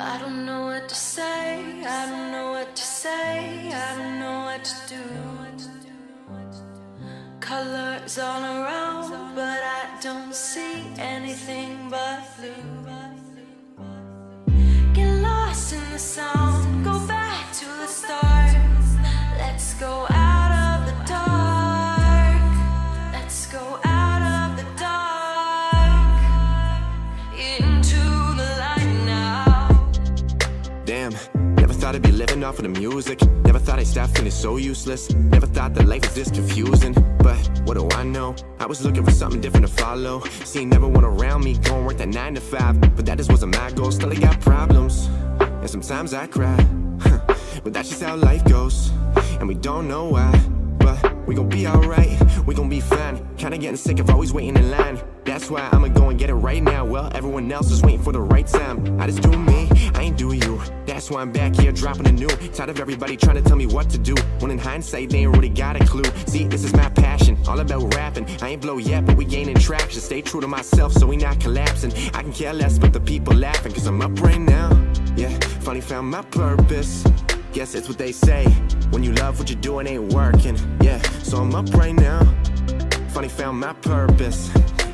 I don't know what to say, I don't know what to say, I don't know what to do. Colors all around, but I don't see anything but blue. Get lost in the sound, go back to the start. Let's go out of the dark. Let's go out of the dark into the light now. Damn, never thought I'd be living off of the music. Never thought I'd stop feeling so useless. Never thought that life was this confusing. But what do I know? I was looking for something different to follow. Seeing everyone around me going work that 9 to 5. But that just wasn't my goal, still I got problems. And sometimes I cry. But that's just how life goes. And we don't know why. But we gon' be alright, we gon' be fine. Kinda getting sick of always waiting in line. That's why I'ma go and get it right now. Well, everyone else is waiting for the right time. I just do me, I ain't do you. That's why I'm back here dropping a new. Tired of everybody trying to tell me what to do, when in hindsight they ain't really got a clue. See, this is my passion, all about rapping. I ain't blow yet, but we gaining traction. Stay true to myself so we not collapsing. I can care less but the people laughing, cause I'm up right now. Yeah, finally found my purpose. Guess it's what they say, when you love what you're doing ain't working. Yeah, so I'm up right now, finally found my purpose.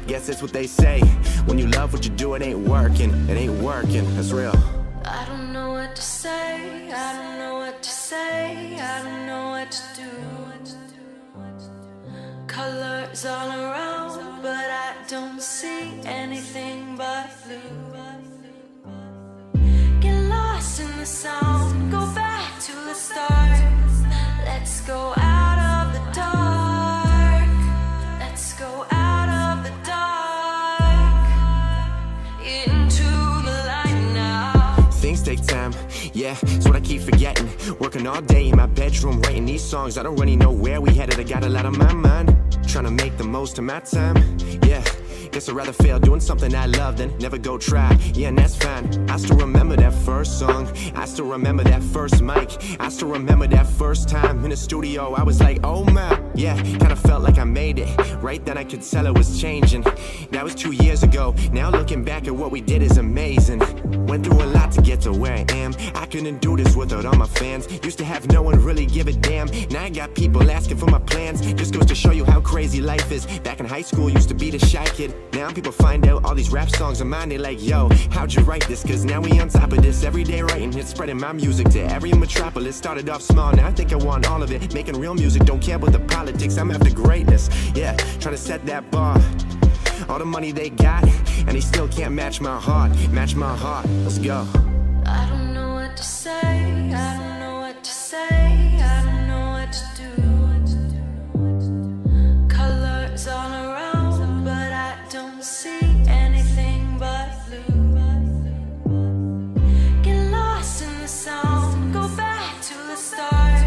Guess it's what they say, when you love what you do it ain't working. It ain't working, that's real. I don't know what to say, I don't know what to say, I don't know what to do. Colors all around, but I don't see anything but blue. Get lost in the sound, go back to the start. Let's go out of the dark. Let's go out of the dark into the light now. Things take time, yeah, it's what I keep forgetting. Working all day in my bedroom, writing these songs. I don't really know where we headed, I got a lot on my mind. Trying to make the most of my time, yeah. Guess I'd rather fail doing something I love than never go try. Yeah, and that's fine. I still remember that first song. I still remember that first mic. I still remember that first time in the studio. I was like, oh my. Yeah, kinda felt like I made it. Right then I could tell it was changing. That was 2 years ago. Now looking back at what we did is amazing. Went through a lot to get to where I am. I couldn't do this without all my fans. Used to have no one really give a damn. Now I got people asking for my plans. Just goes to show you how crazy life is. Back in high school, used to be the shy kid. Now people find out all these rap songs of mine. They like, yo, how'd you write this? Cause now we on top of this. Everyday writing hits, spreading my music to every metropolis. Started off small, now I think I want all of it. Making real music, don't care about the politics. I'm after greatness, yeah, trying to set that bar. All the money they got, and they still can't match my heart. Match my heart, let's go. I don't know what to say, I don't know what to say, I don't know what to do. Colors all around, but I don't see anything but blue. Get lost in the sound, go back to the start.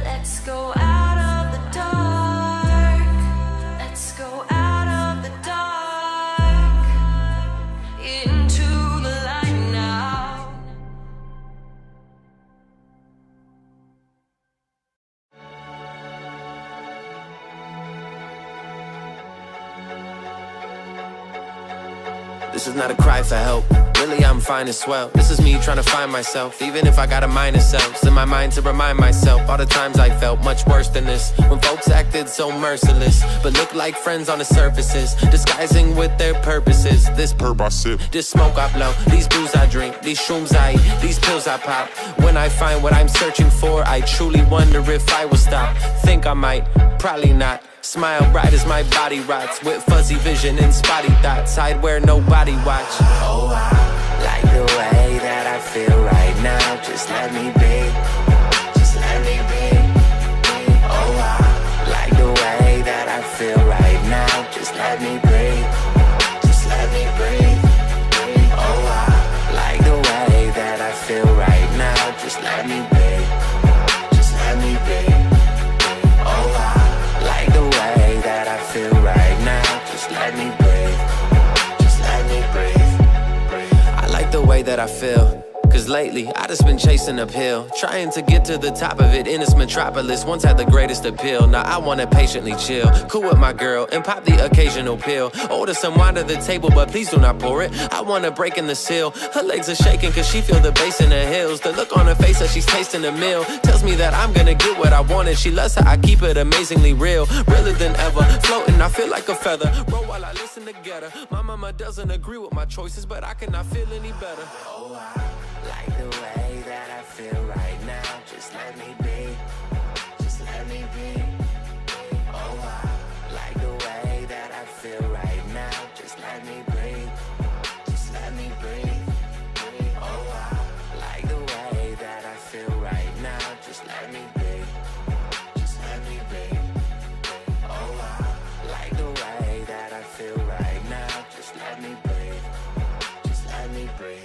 Let's go out of the dark. Let's go out of the dark into the light now. This is not a cry for help, really I'm fine as well. This is me trying to find myself, even if I got a mind of selves. In my mind to remind myself all the times I felt much worse than this, when folks acted so merciless, but looked like friends on the surfaces, disguising with their purposes. This perp I sip, this smoke I blow, these booze I drink, these shrooms I eat, these pills I pop. When I find what I'm searching for, I truly wonder if I will stop. Think I might, probably not. Smile bright as my body rots, with fuzzy vision and spotty thoughts. Hide where nobody watch. Oh, I like the way that I feel right now. Just let me be. Just let me be. Oh, I like the way that I feel right now. Just let me breathe. Just let me breathe. Oh, I like the way that I feel right now. Just let me be. Just let me be. Oh, I like the way that I feel right now. Just let me breathe. Just let me breathe. I like the way that I feel, Cause lately, I just been chasing uphill, trying to get to the top of it in this metropolis. Once had the greatest appeal, now I wanna patiently chill. Cool with my girl and pop the occasional pill. Order some wine to the table, but please do not pour it. I wanna break in the seal. Her legs are shaking cause she feel the bass in her heels. The look on her face as she's tasting the meal tells me that I'm gonna get what I want, and she loves how I keep it amazingly real. Realer than ever, floating, I feel like a feather. Roll while I listen together. My mama doesn't agree with my choices, but I cannot feel any better. Oh, I like the way that I feel right now. Just let me be. Just let me be. Oh, I like the way that I feel right now. Just let me breathe. Just let me breathe. Oh, I like the way that I feel right now. Just let me breathe. Just let me breathe. Oh, I like the way that I feel right now. Just let me breathe. Just let me breathe.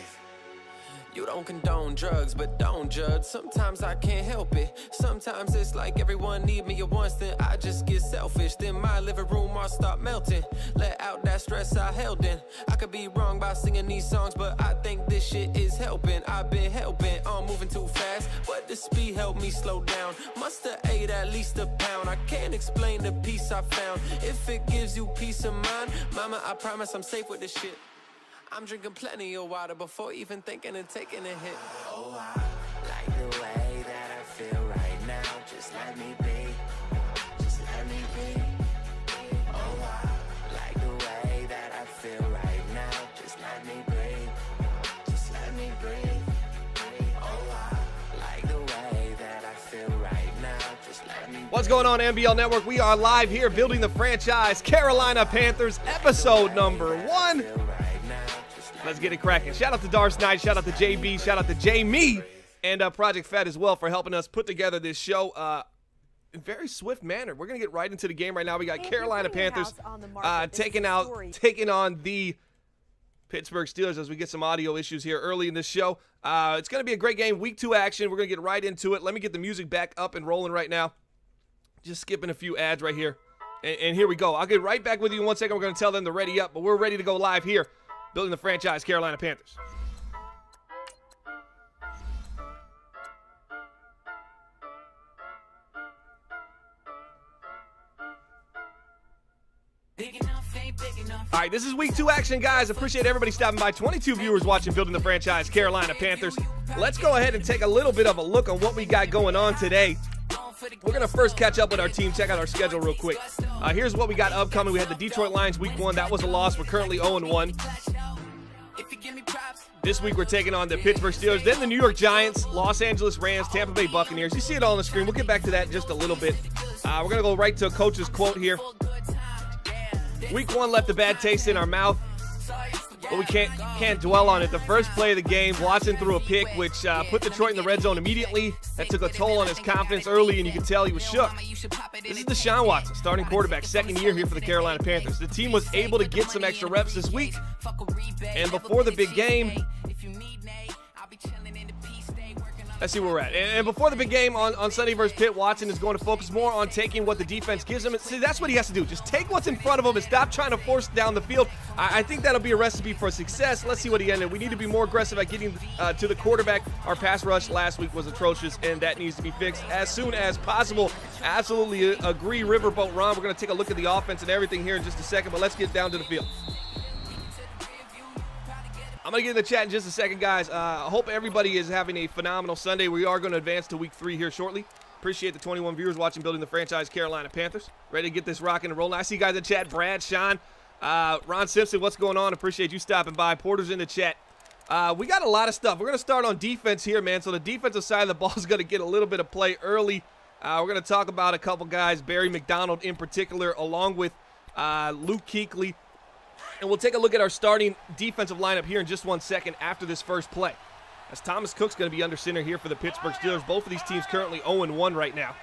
You don't condone drugs, but don't judge. Sometimes I can't help it. Sometimes it's like everyone need me at once, then I just get selfish. Then my living room all start melting. Let out that stress I held in. I could be wrong by singing these songs, but I think this shit is helping. I've been hell-bent on moving too fast, but the speed helped me slow down. Must've ate at least a pound. I can't explain the peace I found. If it gives you peace of mind, mama, I promise I'm safe with this shit. I'm drinking plenty of water before even thinking of taking a hit. Oh, I like the way that I feel right now. Just let me be. Just let me be. Oh, I like the way that I feel right now. Just let me breathe. Just let me breathe. Oh, I like the way that I feel right now. Just let me breathe. What's going on, MBL Network? We are live here building the franchise. Carolina Panthers, episode number 1. Let's get it cracking. Shout out to Darce Knight, shout out to JB, shout out to Jamie, and Project Fed as well for helping us put together this show in very swift manner. We're going to get right into the game right now. We got Carolina Panthers taking on the Pittsburgh Steelers as we get some audio issues here early in this show. It's going to be a great game. Week 2 action. We're going to get right into it. Let me get the music back up and rolling right now. Just skipping a few ads right here. And here we go. I'll get right back with you in 1 second. We're going to tell them to ready up, but we're ready to go live here. Building the franchise, Carolina Panthers. All right, this is week 2 action, guys. Appreciate everybody stopping by. 22 viewers watching Building the Franchise, Carolina Panthers. Let's go ahead and take a little bit of a look on what we got going on today. We're going to first catch up with our team, check out our schedule real quick. Here's what we got upcoming. We had the Detroit Lions week 1. That was a loss. We're currently 0-1. This week we're taking on the Pittsburgh Steelers, then the New York Giants, Los Angeles Rams, Tampa Bay Buccaneers. You see it all on the screen. We'll get back to that in just a little bit. We're going to go right to a coach's quote here. Week 1 left a bad taste in our mouth, but we can't dwell on it. The first play of the game, Watson threw a pick, which put Detroit in the red zone immediately. That took a toll on his confidence early, and you could tell he was shook. This is Deshaun Watson, starting quarterback, second year here for the Carolina Panthers. The team was able to get some extra reps this week, and before the big game, let's see where we're at. And before the big game on Sunday versus Pitt, Watson is going to focus more on taking what the defense gives him. See, that's what he has to do. Just take what's in front of him and stop trying to force down the field. I think that'll be a recipe for success. Let's see what he ended. We need to be more aggressive at getting to the quarterback. Our pass rush last week was atrocious, and that needs to be fixed as soon as possible. Absolutely agree, Riverboat Ron. We're going to take a look at the offense and everything here in just a second, but let's get down to the field. I'm going to get in the chat in just a second, guys. I hope everybody is having a phenomenal Sunday. We are going to advance to week 3 here shortly. Appreciate the 21 viewers watching Building the Franchise, Carolina Panthers. Ready to get this rocking and rolling. I see you guys in the chat. Brad, Sean, Ron Simpson, what's going on? Appreciate you stopping by. Porter's in the chat. We got a lot of stuff. We're going to start on defense here, man. So the defensive side of the ball is going to get a little bit of play early. We're going to talk about a couple guys, Barry McDonald in particular, along with Luke Kuechly. And we'll take a look at our starting defensive lineup here in just 1 second after this first play. As Thomas Cook's going to be under center here for the Pittsburgh Steelers. Both of these teams currently 0-1 right now.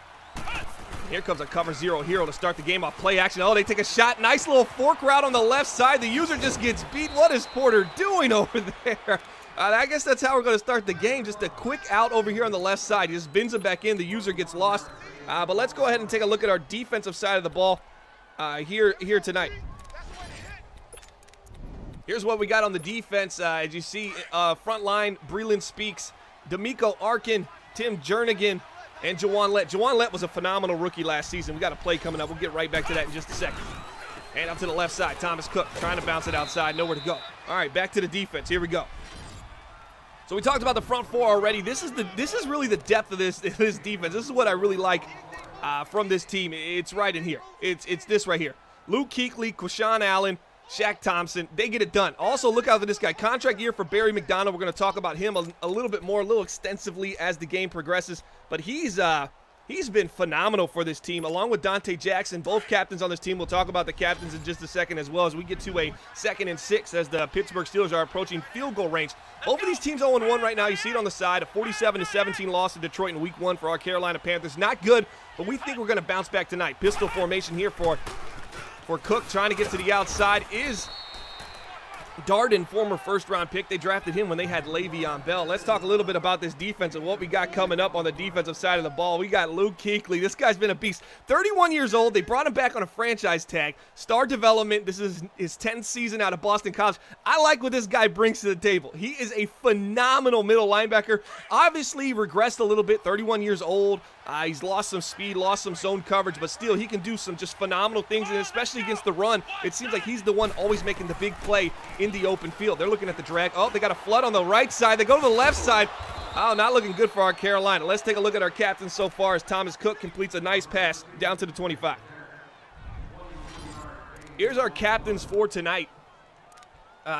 Here comes a cover 0 hero to start the game off. Play action. Oh, they take a shot. Nice little fork route on the left side. The user just gets beat. What is Porter doing over there? I guess that's how we're going to start the game. Just a quick out over here on the left side. He just bins him back in. The user gets lost. But let's go ahead and take a look at our defensive side of the ball here tonight. Here's what we got on the defense. As you see, front line, Breland Speaks, D'Amico Arkin, Tim Jernigan, and Juwan Lett. Juwan Lett was a phenomenal rookie last season. We got a play coming up. We'll get right back to that in just a second. And up to the left side, Thomas Cook trying to bounce it outside. Nowhere to go. All right, back to the defense. Here we go. So we talked about the front four already. This is really the depth of this defense. This is what I really like from this team. It's right in here. It's this right here. Luke Kuechly, Quashawn Allen, Shaq Thompson, they get it done. Also, look out for this guy. Contract year for Barry McDonald. We're going to talk about him a little bit more, a little extensively as the game progresses. But he's been phenomenal for this team, along with Dante Jackson, both captains on this team. We'll talk about the captains in just a second as well as we get to a 2nd and 6 as the Pittsburgh Steelers are approaching field goal range. Both of these teams 0-1 right now. You see it on the side. A 47-17 loss to Detroit in Week 1 for our Carolina Panthers. Not good, but we think we're going to bounce back tonight. Pistol formation here for Cook, trying to get to the outside is Darden, former first-round pick. They drafted him when they had Le'Veon Bell. Let's talk a little bit about this defense and what we got coming up on the defensive side of the ball. We got Luke Kuechly. This guy's been a beast. 31 years old. They brought him back on a franchise tag. Star development. This is his 10th season out of Boston College. I like what this guy brings to the table. He is a phenomenal middle linebacker. Obviously regressed a little bit. 31 years old. He's lost some speed, lost some zone coverage, but still he can do some just phenomenal things, and especially against the run, it seems like he's the one always making the big play in the open field. They're looking at the drag. Oh, they got a flood on the right side. They go to the left side. Oh, not looking good for our Carolina. Let's take a look at our captains so far as Thomas Cook completes a nice pass down to the 25. Here's our captains for tonight.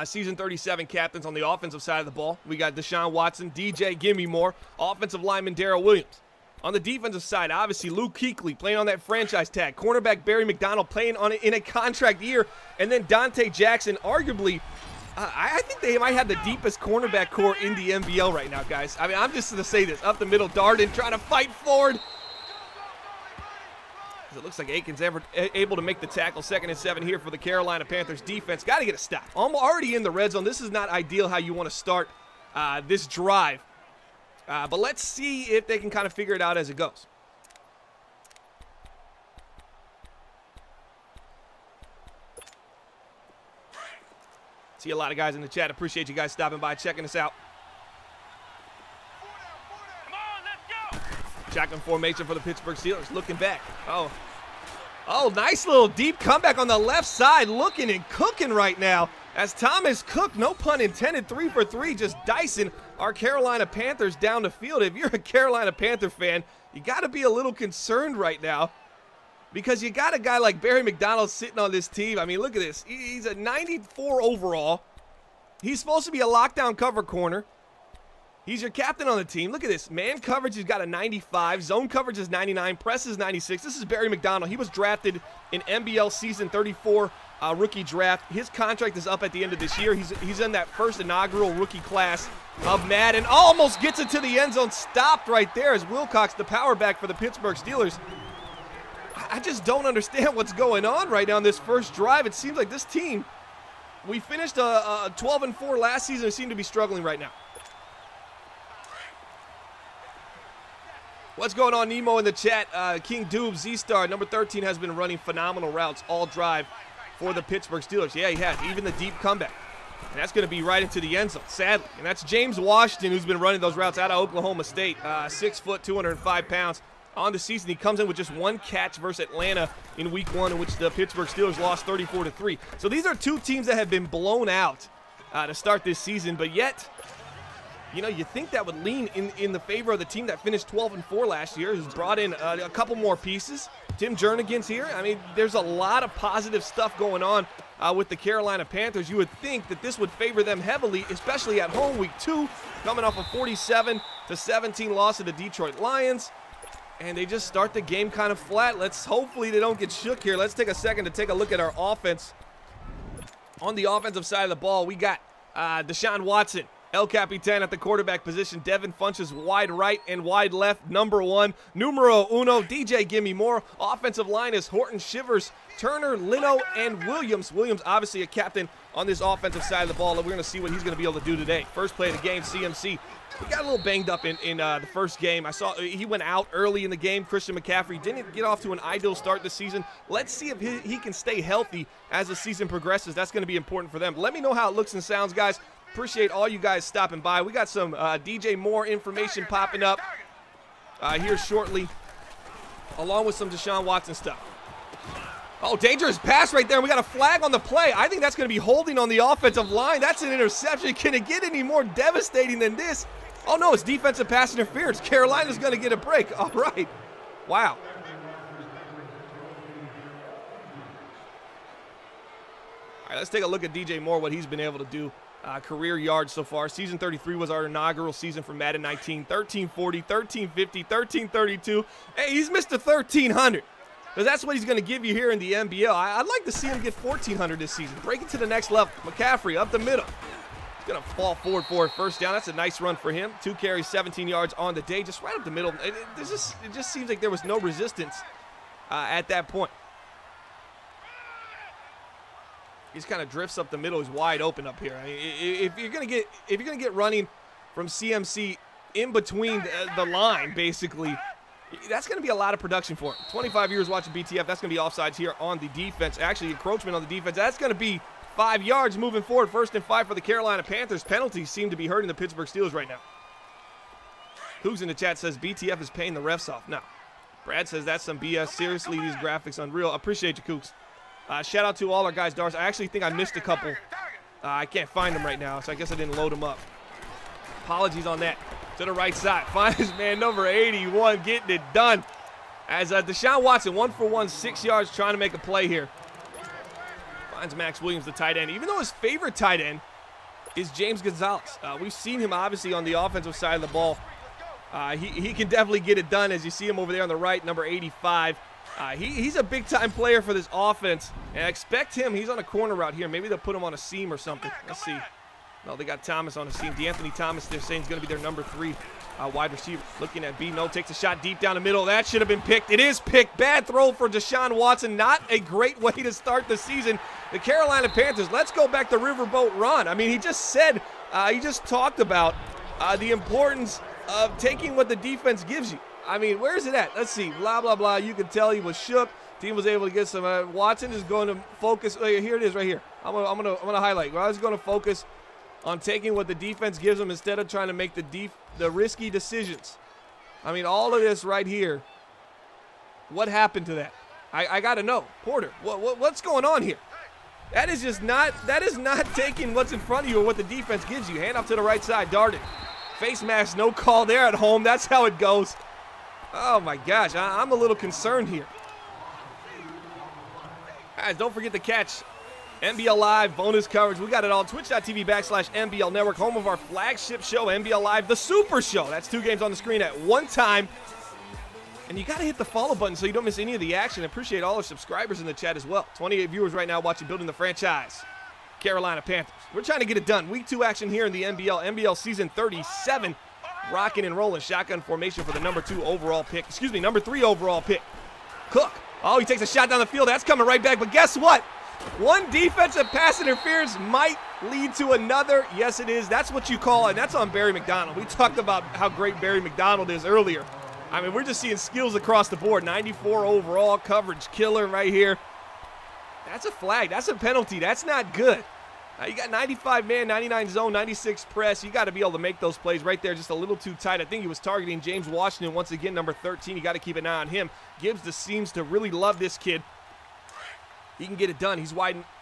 Season 37 captains on the offensive side of the ball. We got Deshaun Watson, DJ Gimme More, offensive lineman Darrell Williams. On the defensive side, obviously, Luke Kuechly playing on that franchise tag. Cornerback Barry McDonald playing on it in a contract year. And then Dante Jackson, arguably, I think they might have the deepest cornerback core in the MBL right now, guys. I mean, I'm just going to say this. Up the middle, Darden trying to fight forward. It looks like Aiken's able to make the tackle. 2nd and 7 here for the Carolina Panthers defense. Got to get a stop. I'm already in the red zone. This is not ideal how you want to start this drive. But let's see if they can kind of figure it out as it goes. See a lot of guys in the chat. Appreciate you guys stopping by, checking us out. Shotgun formation for the Pittsburgh Steelers. Looking back. Oh, nice little deep comeback on the left side. Looking and cooking right now. As Thomas Cook, no pun intended, 3 for 3, just dicing our Carolina Panthers down the field. If you're a Carolina Panther fan, you got to be a little concerned right now because you got a guy like Barry McDonald sitting on this team. I mean, look at this. He's a 94 overall. He's supposed to be a lockdown cover corner. He's your captain on the team. Look at this. Man coverage, he's got a 95. Zone coverage is 99. Press is 96. This is Barry McDonald. He was drafted in MBL Season 34 rookie draft. His contract is up at the end of this year. He's in that first inaugural rookie class of Madden. Almost gets it to the end zone. Stopped right there as Wilcox, the power back for the Pittsburgh Steelers. I just don't understand what's going on right now in this first drive. It seems like this team, we finished 12-4 last season. We seem to be struggling right now. What's going on, Nemo, in the chat? King Doob, Z-Star, number 13, has been running phenomenal routes all drive for the Pittsburgh Steelers. Yeah, he has. Even the deep comeback. And that's going to be right into the end zone, sadly. And that's James Washington, who's been running those routes out of Oklahoma State. 6 foot, 205 pounds. On the season, he comes in with just 1 catch versus Atlanta in Week 1, in which the Pittsburgh Steelers lost 34-3. So these are 2 teams that have been blown out to start this season, but yet, you know, you think that would lean in the favor of the team that finished 12-4 last year, who's brought in a couple more pieces. Tim Jernigan's here. I mean, there's a lot of positive stuff going on with the Carolina Panthers. You would think that this would favor them heavily, especially at home. Week 2, coming off a 47-17 loss to the Detroit Lions. And they just start the game kind of flat. Hopefully they don't get shook here. Let's take a second to take a look at our offense. On the offensive side of the ball, we got Deshaun Watson, El Capitan at the quarterback position. Devin Funches wide right and wide left. Number 1, numero uno, DJ Gimme More. Offensive line is Horton, Shivers, Turner, Lino, and Williams. Williams obviously a captain on this offensive side of the ball, and we're going to see what he's going to be able to do today. First play of the game, CMC He got a little banged up in the first game. I saw he went out early in the game. Christian McCaffrey didn't get off to an ideal start this season. Let's see if he can stay healthy as the season progresses. That's going to be important for them. Let me know how it looks and sounds, guys. Appreciate all you guys stopping by. We got some DJ Moore information popping up here shortly, along with some Deshaun Watson stuff. Oh, dangerous pass right there. We got a flag on the play. I think that's going to be holding on the offensive line. That's an interception. Can it get any more devastating than this? Oh, no, it's defensive pass interference. Carolina's going to get a break. All right. Wow. All right, let's take a look at DJ Moore, what he's been able to do. Career yards so far. Season 33 was our inaugural season for Madden 19. 1340, 1350, 1332. Hey, he's missed a 1300. Because that's what he's going to give you here in the MBL. I'd like to see him get 1,400 this season. Break it to the next level. McCaffrey up the middle. He's going to fall forward for a first down. That's a nice run for him. 2 carries, 17 yards on the day. Just right up the middle. It just seems like there was no resistance at that point. He just kind of drifts up the middle. He's wide open up here. I mean, if you're going to get running from CMC in between the line, basically, that's going to be a lot of production for him. 25 years watching BTF. That's going to be offsides here on the defense. Actually, encroachment on the defense. That's going to be 5 yards moving forward. 1st and 5 for the Carolina Panthers. Penalties seem to be hurting the Pittsburgh Steelers right now. Cougs in the chat says BTF is paying the refs off. No. Brad says that's some BS. Seriously, these graphics unreal. Appreciate you, Cougs. Shout out to all our guys, Dars. I actually think I missed a couple. I can't find them right now, so I guess I didn't load them up. Apologies on that. To the right side. Finds man number 81 getting it done. As Deshaun Watson, 1 for 1, 6 yards, trying to make a play here. Finds Max Williams, the tight end. Even though his favorite tight end is James Gonzalez. We've seen him, obviously, on the offensive side of the ball. He can definitely get it done, as you see him over there on the right, number 85. He's a big-time player for this offense. And I expect him. He's on a corner route here. Maybe they'll put him on a seam or something. Let's see. No, they got Thomas on the seam. DeAnthony Thomas, they're saying, is going to be their number 3 wide receiver. Looking at B. No, takes a shot deep down the middle. That should have been picked. It is picked. Bad throw for Deshaun Watson. Not a great way to start the season. The Carolina Panthers, let's go back to Riverboat Run. I mean, he just said, he just talked about the importance of taking what the defense gives you. I mean, where is it at? Let's see. Blah, blah, blah. You can tell he was shook. Team was able to get some. Watson is going to focus. Here it is right here. I'm gonna highlight. Well, I was going to focus on taking what the defense gives them instead of trying to make the risky decisions. I mean, all of this right here. What happened to that? I got to know. Porter, what's going on here? That is just not, that is not taking what's in front of you or what the defense gives you. Hand off to the right side, Darden. Face mask, no call there at home. That's how it goes. Oh, my gosh. I'm a little concerned here. Guys, don't forget to catch MBL Live, bonus coverage. We got it all. Twitch.tv/MBL Network, home of our flagship show, MBL Live, the Super Show. That's 2 games on the screen at one time. And you got to hit the follow button so you don't miss any of the action. I appreciate all our subscribers in the chat as well. 28 viewers right now watching Building the Franchise. Carolina Panthers. We're trying to get it done. Week 2 action here in the MBL. MBL Season 37. Rocking and rolling. Shotgun formation for the number 3 overall pick. Cook. Oh, he takes a shot down the field. That's coming right back. But guess what? One defensive pass interference might lead to another. Yes, it is. That's what you call it. That's on Barry McDonald. We talked about how great Barry McDonald is earlier. I mean, we're just seeing skills across the board. 94 overall, coverage killer right here. That's a flag. That's a penalty. That's not good. You got 95 man, 99 zone, 96 press. You got to be able to make those plays right there just a little too tight. I think he was targeting James Washington once again, number 13. You got to keep an eye on him. Gibbs seems to really love this kid. He can get it done. He's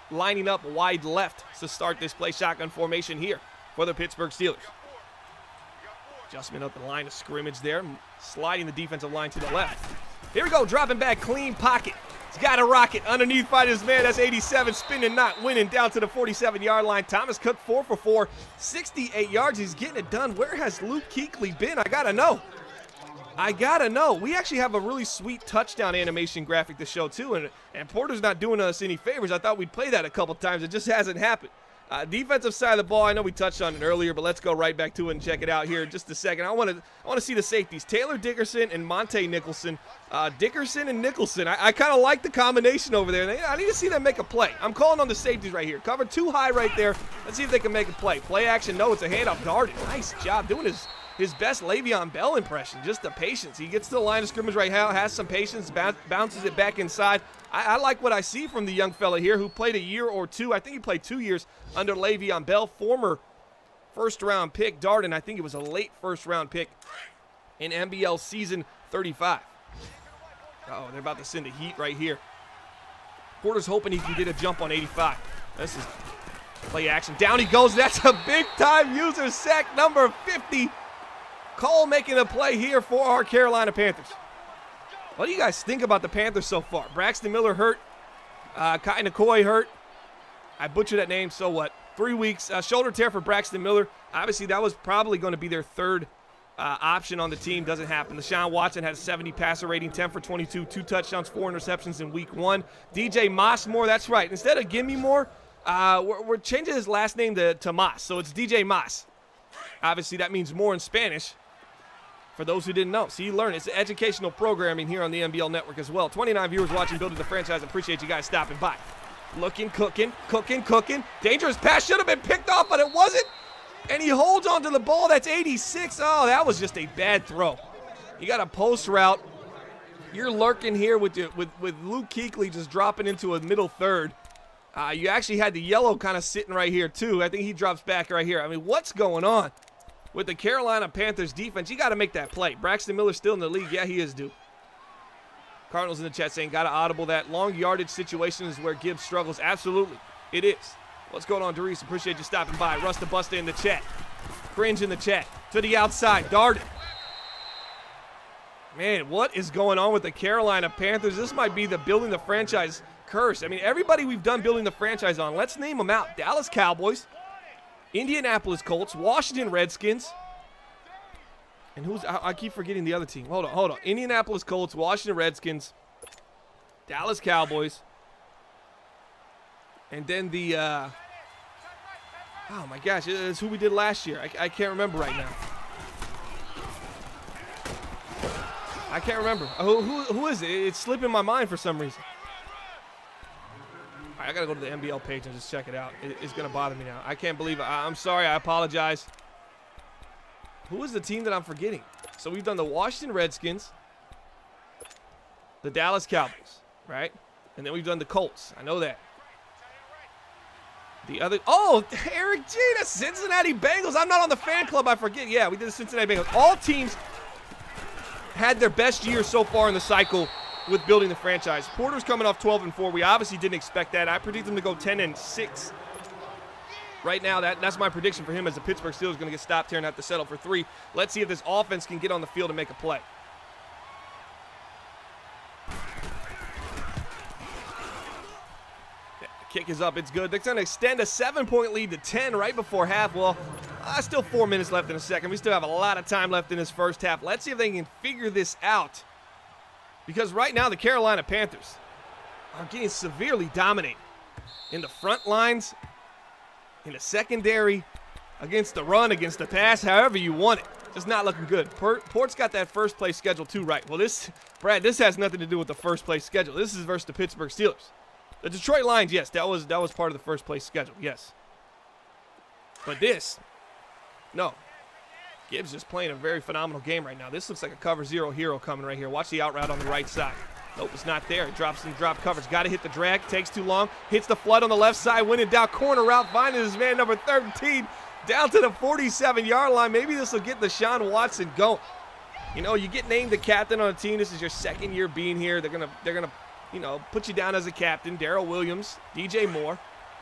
lining up wide left to start this play. Shotgun formation here for the Pittsburgh Steelers. Adjustment up the line of scrimmage there. Sliding the defensive line to the left. Here we go. Dropping back. Clean pocket. He's got a rocket underneath by his man. That's 87. Spinning, not winning. Down to the 47-yard line. Thomas Cook 4 for 4. 68 yards. He's getting it done. Where has Luke Kuechly been? I got to know. We actually have a really sweet touchdown animation graphic to show, too. And Porter's not doing us any favors. I thought we'd play that a couple times. It just hasn't happened. Defensive side of the ball, I know we touched on it earlier, but let's go right back to it and check it out here in just a second. I want to see the safeties. Taylor Dickerson and Monte Nicholson. Dickerson and Nicholson. I kind of like the combination over there. I need to see them make a play. I'm calling on the safeties right here. Cover too high right there. Let's see if they can make a play. Play action. No, it's a handoff. Darden. Nice job doing his his best Le'Veon Bell impression, just the patience. He gets to the line of scrimmage right now, has some patience, bounces it back inside. I like what I see from the young fella here who played a year or two. I think he played 2 years under Le'Veon Bell, former first-round pick. Darden, I think it was a late first-round pick in MBL season 35. Uh-oh, they're about to send a heat right here. Porter's hoping he can get a jump on 85. This is play action. Down he goes. That's a big-time user, sack number 50. Cole making a play here for our Carolina Panthers. What do you guys think about the Panthers so far? Braxton Miller hurt. Kai Nikoi hurt. I butchered that name, so what? 3 weeks. Shoulder tear for Braxton Miller. Obviously, that was probably going to be their third option on the team. Doesn't happen. Deshaun Watson has a 70 passer rating, 10 for 22, 2 touchdowns, 4 interceptions in week 1. DJ Mossmore, that's right. Instead of Gimme More, we're changing his last name to Moss, so it's DJ Moss. Obviously, that means more in Spanish. For those who didn't know, so you learn. It's educational programming here on the MBL Network as well. 29 viewers watching Building the Franchise. I appreciate you guys stopping by. Looking, cooking. Dangerous pass should have been picked off, but it wasn't. And he holds on to the ball. That's 86. Oh, that was just a bad throw. You got a post route. You're lurking here with Luke Kuechly just dropping into a middle third. You actually had the yellow kind of sitting right here, too. I think he drops back right here. I mean, what's going on with the Carolina Panthers defense? You got to make that play. Braxton Miller's still in the league. Yeah, he is due. Cardinals in the chat saying, got to audible that. Long yardage situation is where Gibbs struggles. Absolutely, it is. What's going on, Darius? Appreciate you stopping by. Rusta Busta in the chat. Cringe in the chat. To the outside. Darden. Man, what is going on with the Carolina Panthers? This might be the Building the Franchise curse. I mean, everybody we've done Building the Franchise on, let's name them out. Dallas Cowboys, Indianapolis Colts, Washington Redskins, and I keep forgetting the other team. Hold on. Indianapolis Colts, Washington Redskins, Dallas Cowboys, and then the, oh my gosh, it's who we did last year. I can't remember right now. I can't remember. Who is it? It's slipping my mind for some reason. I got to go to the MBL page and just check it out. It's going to bother me now. I can't believe it. I'm sorry. I apologize. Who is the team that I'm forgetting? So we've done the Washington Redskins, the Dallas Cowboys, right? And then we've done the Colts. I know that. The other, oh, Eric G, the Cincinnati Bengals. I'm not on the fan club. I forget. Yeah, we did the Cincinnati Bengals. All teams had their best year so far in the cycle with Building the Franchise. Porter's coming off 12-4. We obviously didn't expect that. I predict him to go 10-6. Right now, that's my prediction for him, as the Pittsburgh Steelers going to get stopped here and have to settle for 3. Let's see if this offense can get on the field and make a play. The kick is up. It's good. They're going to extend a 7-point lead to 10 right before half. Well, still 4 minutes left in the second. We still have a lot of time left in this first half. Let's see if they can figure this out. Because right now, the Carolina Panthers are getting severely dominated in the front lines, in the secondary, against the run, against the pass, however you want it. Just not looking good. Port's got that first place schedule too right. Well, Brad, this has nothing to do with the first place schedule. This is versus the Pittsburgh Steelers. The Detroit Lions, yes, that was part of the first place schedule, yes. But this, no. Gibbs just playing a very phenomenal game right now. This looks like a cover 0 hero coming right here. Watch the out route on the right side. Nope, it's not there. It drops in drop coverage. Got to hit the drag. Takes too long. Hits the flood on the left side. Winning down corner route. Finding his man number 13 down to the 47-yard line. Maybe this will get Deshaun Watson going. You know, you get named the captain on a team. This is your second year being here. They're gonna put you down as a captain. Darrell Williams, DJ Moore.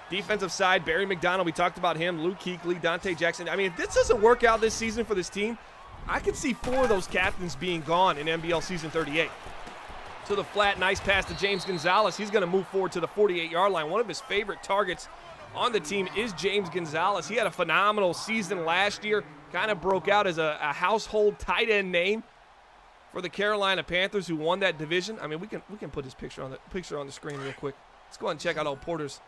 Defensive side, Barry McDonald, we talked about him, Luke Kuechly, Dante Jackson. I mean, if this doesn't work out this season for this team, I could see 4 of those captains being gone in MBL Season 38. To the flat, nice pass to James Gonzalez. He's going to move forward to the 48-yard line. One of his favorite targets on the team is James Gonzalez. He had a phenomenal season last year, kind of broke out as a household tight end name for the Carolina Panthers, who won that division. I mean, we can put his picture on the screen real quick. Let's go ahead and check out old Porter's.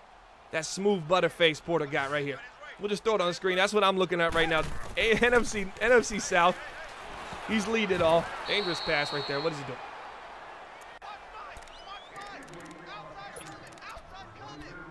That smooth butterface Porter got right here. We'll just throw it on the screen. That's what I'm looking at right now. NFC South. He's leading it all. Dangerous pass right there. What is he doing?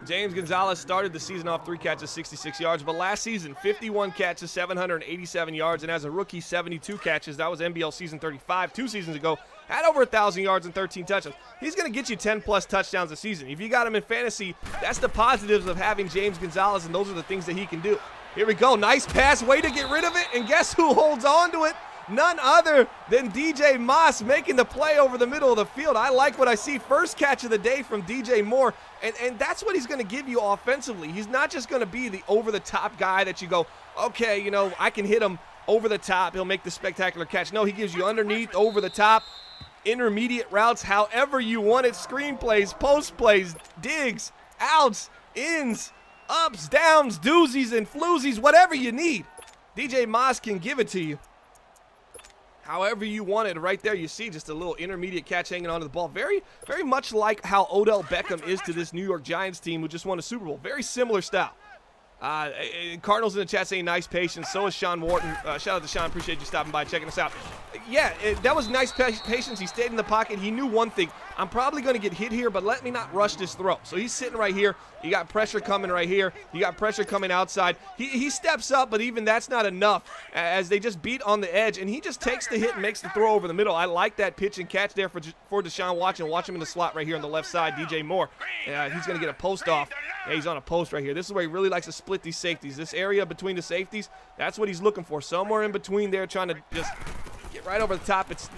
James Gonzalez started the season off 3 catches, 66 yards, but last season, 51 catches, 787 yards, and as a rookie, 72 catches. That was MBL season 35 2 seasons ago. Had over 1,000 yards and 13 touchdowns. He's going to get you 10-plus touchdowns a season. If you got him in fantasy, that's the positives of having James Gonzalez, and those are the things that he can do. Here we go. Nice pass. Way to get rid of it, and guess who holds on to it? None other than DJ Moss making the play over the middle of the field. I like what I see. First catch of the day from DJ Moore, and that's what he's going to give you offensively. He's not just going to be the over-the-top guy that you go, okay, you know, I can hit him over the top. He'll make the spectacular catch. No, he gives you underneath, over the top, intermediate routes, however you want it, screen plays, post plays, digs, outs, ins, ups, downs, doozies, and floozies, whatever you need. DJ Moss can give it to you. However you want it. Right there you see just a little intermediate catch hanging onto the ball. Very, very much like how Odell Beckham is to this New York Giants team who just won a Super Bowl. Very similar style. Cardinals in the chat saying nice patience. So is Sean Wharton. Shout out to Sean. Appreciate you stopping by, checking us out. Yeah, that was nice patience. He stayed in the pocket. He knew one thing. I'm probably going to get hit here, but let me not rush this throw. So he's sitting right here. You got pressure coming right here. You got pressure coming outside. He steps up, but even that's not enough as they just beat on the edge, and he just takes the hit and makes the throw over the middle. I like that pitch and catch there for Deshaun Watson. Watch him in the slot right here on the left side. DJ Moore. He's going to get a post off. Yeah, he's on a post right here. This is where he really likes to split these safeties. This area between the safeties, that's what he's looking for. Somewhere in between there, trying to just get right over the top. It's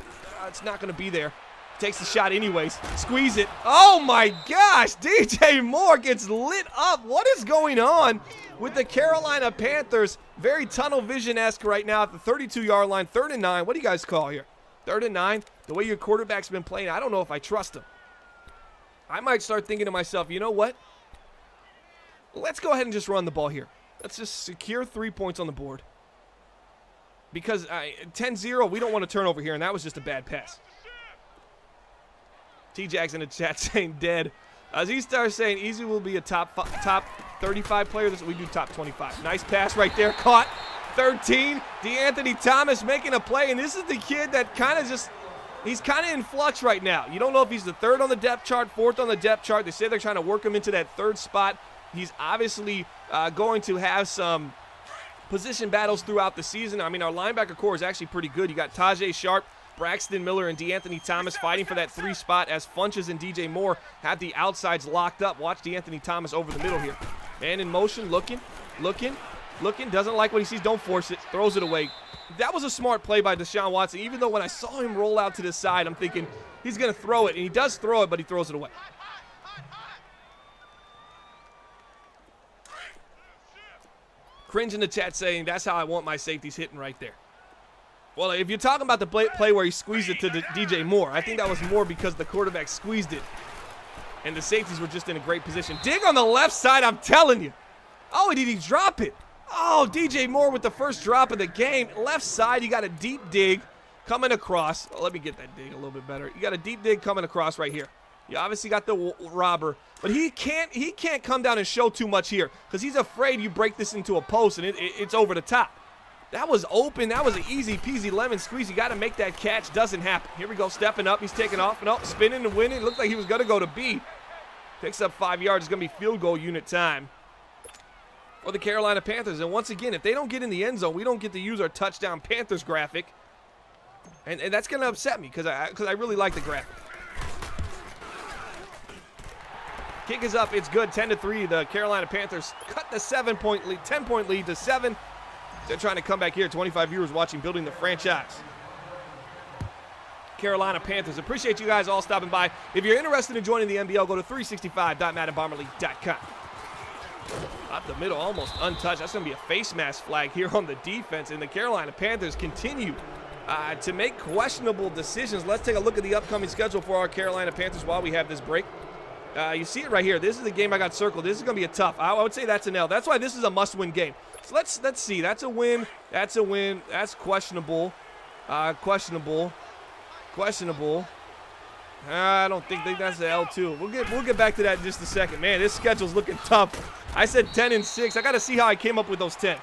not going to be there. Takes the shot anyways. Squeeze it. Oh, my gosh. DJ Moore gets lit up. What is going on with the Carolina Panthers? Very tunnel vision-esque right now at the 32-yard line. 3rd and 9. What do you guys call here? 3rd and 9. The way your quarterback's been playing, I don't know if I trust him. I might start thinking to myself, you know what? Let's go ahead and just run the ball here. Let's just secure 3 points on the board. Because 10-0, we don't want to turn over here, and that was just a bad pass. T-Jack's in the chat saying dead. As he starts saying Easy will be a top 35 player. We do top 25. Nice pass right there. Caught. 13. DeAnthony Thomas making a play, and this is the kid that kind of just – he's kind of in flux right now. You don't know if he's the 3rd on the depth chart, 4th on the depth chart. They say they're trying to work him into that 3rd spot. He's obviously going to have some position battles throughout the season. I mean, our linebacker core is actually pretty good. You got Tajay Sharp, Braxton Miller, and DeAnthony Thomas fighting for that 3 spot as Funches and DJ Moore have the outsides locked up. Watch DeAnthony Thomas over the middle here. Man in motion, looking, doesn't like what he sees, don't force it, throws it away. That was a smart play by Deshaun Watson, even though when I saw him roll out to the side, I'm thinking he's going to throw it, and he does throw it, but he throws it away. Cringe in the chat saying that's how I want my safeties hitting right there. Well, if you're talking about the play where he squeezed it to DJ Moore, I think that was more because the quarterback squeezed it, and the safeties were just in a great position. Dig on the left side, I'm telling you. Oh, did he drop it? Oh, DJ Moore with the first drop of the game. Left side, you got a deep dig coming across. Oh, let me get that dig a little bit better. You got a deep dig coming across right here. You obviously got the robber, but he can't come down and show too much here because he's afraid you break this into a post and it's over the top. That was open. That was an easy peasy lemon squeeze. You got to make that catch. Doesn't happen. Here we go. Stepping up. He's taking off and up, spinning and winning. Looked like he was going to go to B. Picks up 5 yards. It's going to be field goal unit time for the Carolina Panthers. And once again, if they don't get in the end zone, we don't get to use our touchdown Panthers graphic. And that's going to upset me because I really like the graphic. Kick is up. It's good. 10-3. The Carolina Panthers cut the 10-point lead to 7. They're trying to come back here. 25 viewers watching Building the Franchise. Carolina Panthers. Appreciate you guys all stopping by. If you're interested in joining the MBL, go to 365.maddenbomberleague.com. Up the middle, almost untouched. That's going to be a face mask flag here on the defense. And the Carolina Panthers continue to make questionable decisions. Let's take a look at the upcoming schedule for our Carolina Panthers while we have this break. You see it right here. This is the game I got circled. This is going to be a tough. I would say that's an L. That's why this is a must-win game. So let's see. That's a win. That's a win. That's questionable. Questionable. I don't think that's an L2. We'll get back to that in just a second. Man, this schedule's looking tough. I said 10-6. I got to see how I came up with those 10.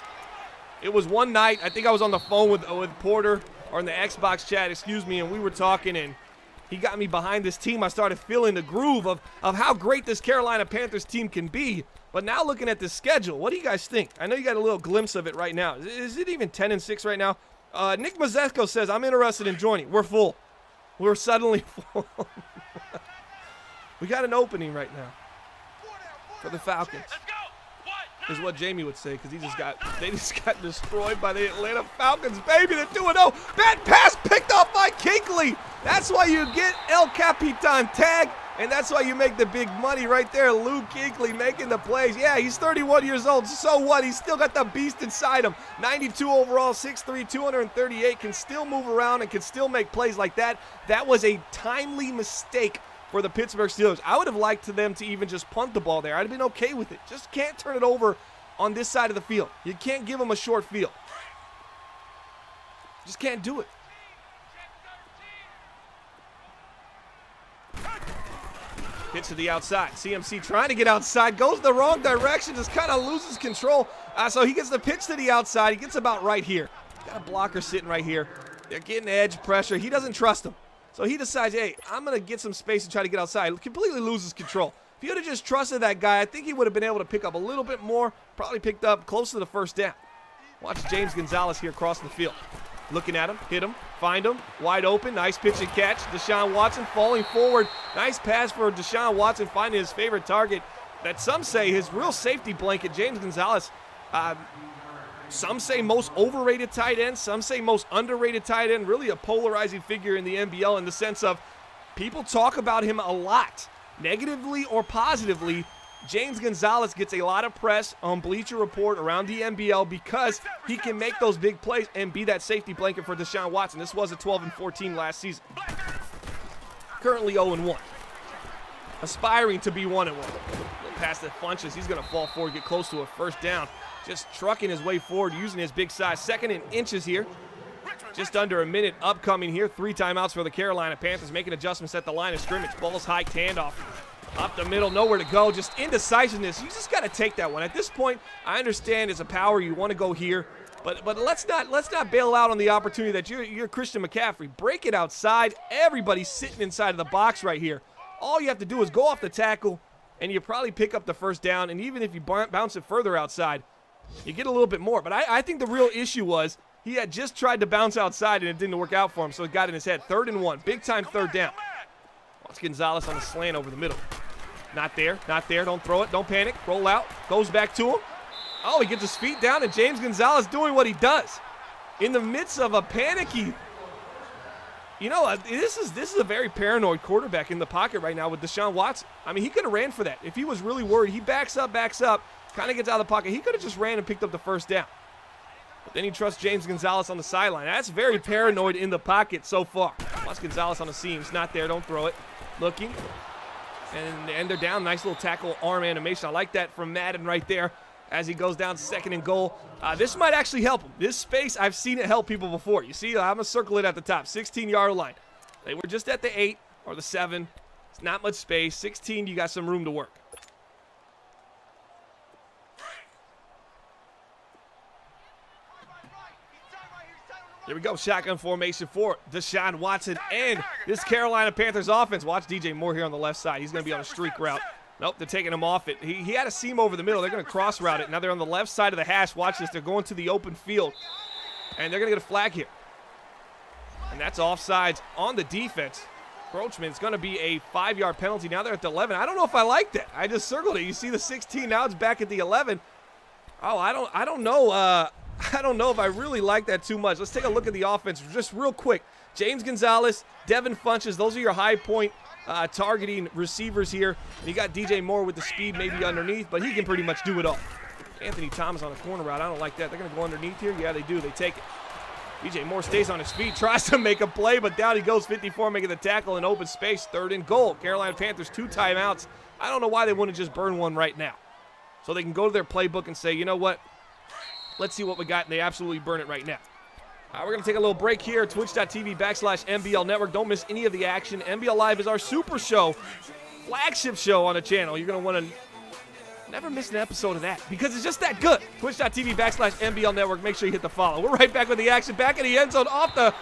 It was one night. I think I was on the phone with Porter or in the Xbox chat, excuse me, and we were talking, and He got me behind this team. I started feeling the groove of how great this Carolina Panthers team can be. But now looking at the schedule, what do you guys think? I know you got a little glimpse of it right now. Is it even 10-6 right now? Nick Mazzesko says, I'm interested in joining. We're full. We're suddenly full. We got an opening right now for the Falcons. Is what Jamie would say, because they just got destroyed by the Atlanta Falcons, baby. They're 2-0. Bad pass picked off by Kuechly. That's why you get El Capitan tag, and that's why you make the big money right there. Luke Kuechly making the plays. Yeah, he's 31 years old. So what? He's still got the beast inside him. 92 overall, 6'3", 238. Can still move around and can still make plays like that. That was a timely mistake for the Pittsburgh Steelers. I would have liked them to even just punt the ball there. I'd have been okay with it. Just can't turn it over on this side of the field. You can't give them a short field. Just can't do it. Hits to the outside. CMC trying to get outside. Goes the wrong direction. Just kind of loses control. So he gets the pitch to the outside. He gets about right here. Got a blocker sitting right here. They're getting edge pressure. He doesn't trust him. So he decides, hey, I'm going to get some space and try to get outside. Completely loses control. If he would have just trusted that guy, I think he would have been able to pick up a little bit more. Probably picked up close to the first down. Watch James Gonzalez here crossing the field. Looking at him, hit him, find him, wide open, nice pitch and catch. Deshaun Watson falling forward. Nice pass for Deshaun Watson, finding his favorite target. That some say his real safety blanket, James Gonzalez. Some say most overrated tight end. Some say most underrated tight end. Really a polarizing figure in the NBL in the sense of people talk about him a lot, negatively or positively. James Gonzalez gets a lot of press on Bleacher Report around the NBL because he can make those big plays and be that safety blanket for Deshaun Watson. This was a 12-14 last season. Currently 0-1. Aspiring to be 1-1. Past the Funches, he's going to fall forward, get close to a first down. Just trucking his way forward, using his big size. Second in inches here. Just under a minute upcoming here. 3 timeouts for the Carolina Panthers, making adjustments at the line of scrimmage. Ball's hiked, handoff. Up the middle, nowhere to go. Just indecisiveness. You just got to take that one. At this point, I understand it's a power. You want to go here. But let's not bail out on the opportunity that you're Christian McCaffrey. Break it outside. Everybody's sitting inside of the box right here. All you have to do is go off the tackle, and you probably pick up the first down. And even if you bounce it further outside, you get a little bit more. But I think the real issue was he had just tried to bounce outside, and it didn't work out for him, so it got in his head. 3rd and 1. Big-time third down. Watch Gonzalez on the slant over the middle. Not there. Not there. Don't throw it. Don't panic. Roll out. Goes back to him. Oh, he gets his feet down, and James Gonzalez doing what he does. In the midst of a panicky, you know, this is a very paranoid quarterback in the pocket right now with Deshaun Watson. I mean, he could have ran for that. If he was really worried, he backs up, kind of gets out of the pocket. He could have just ran and picked up the first down. But then he trusts James Gonzalez on the sideline. That's very paranoid in the pocket so far. Watch Gonzalez on the seams. Not there. Don't throw it. Looking. And they're down. Nice little tackle arm animation. I like that from Madden right there as he goes down 2nd and goal. This might actually help him. This space, I've seen it help people before. You see, I'm going to circle it at the top. 16-yard line. They were just at the 8 or the 7. It's not much space. 16, you got some room to work. Here we go, shotgun formation for Deshaun Watson and this Carolina Panthers offense. Watch DJ Moore here on the left side. He's going to be on a streak route. Nope, they're taking him off it. He had a seam over the middle. They're going to cross route it. Now they're on the left side of the hash. Watch this. They're going to the open field, and they're going to get a flag here. And that's offsides on the defense. Broachman's going to be a 5-yard penalty. Now they're at the 11. I don't know if I like that. I just circled it. You see the 16. Now it's back at the 11. Oh, I don't know. I don't know if I really like that too much. Let's take a look at the offense just real quick. James Gonzalez, Devin Funches, those are your high point targeting receivers here. And you got DJ Moore with the speed maybe underneath, but he can pretty much do it all. Anthony Thomas on a corner route. I don't like that. They're going to go underneath here. Yeah, they do. They take it. DJ Moore stays on his feet, tries to make a play, but down he goes, 54, making the tackle in open space. 3rd and goal. Carolina Panthers, 2 timeouts. I don't know why they wouldn't just burn one right now. So they can go to their playbook and say, you know what? Let's see what we got, and they absolutely burn it right now. We're going to take a little break here. Twitch.tv/MBL Network. Don't miss any of the action. MBL Live is our super show, flagship show on the channel. You're going to want to never miss an episode of that because it's just that good. Twitch.tv/MBL Network. Make sure you hit the follow. We're right back with the action. Back in the end zone off the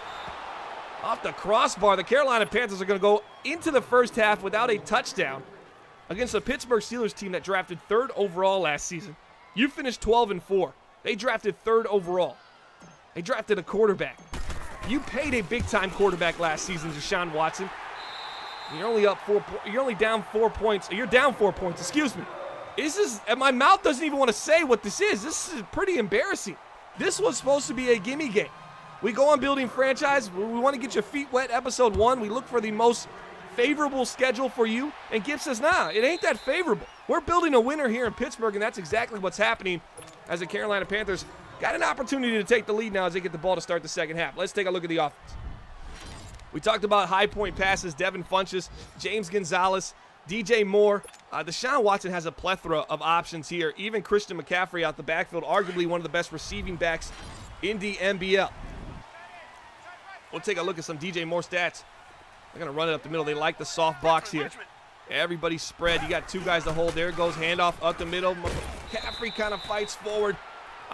off the crossbar. The Carolina Panthers are going to go into the first half without a touchdown against the Pittsburgh Steelers team that drafted 3rd overall last season. You finished 12-4. They drafted 3rd overall. They drafted a quarterback. You paid a big-time quarterback last season, Deshaun Watson. You're only up 4 points. You're only down 4 points. You're down 4 points. Excuse me. This is, and my mouth doesn't even want to say what this is. This is pretty embarrassing. This was supposed to be a gimme game. We go on building franchise. We want to get your feet wet. Episode 1. We look for the most favorable schedule for you. And Gibbs says, nah, it ain't that favorable. We're building a winner here in Pittsburgh, and that's exactly what's happening as the Carolina Panthers got an opportunity to take the lead now as they get the ball to start the second half. Let's take a look at the offense. We talked about high point passes, Devin Funchess, James Gonzalez, DJ Moore. Deshaun Watson has a plethora of options here. Even Christian McCaffrey out the backfield, arguably one of the best receiving backs in the MBL. We'll take a look at some DJ Moore stats. They're going to run it up the middle. They like the soft box here. Everybody's spread. You got 2 guys to hold. There goes handoff up the middle. McCaffrey kind of fights forward.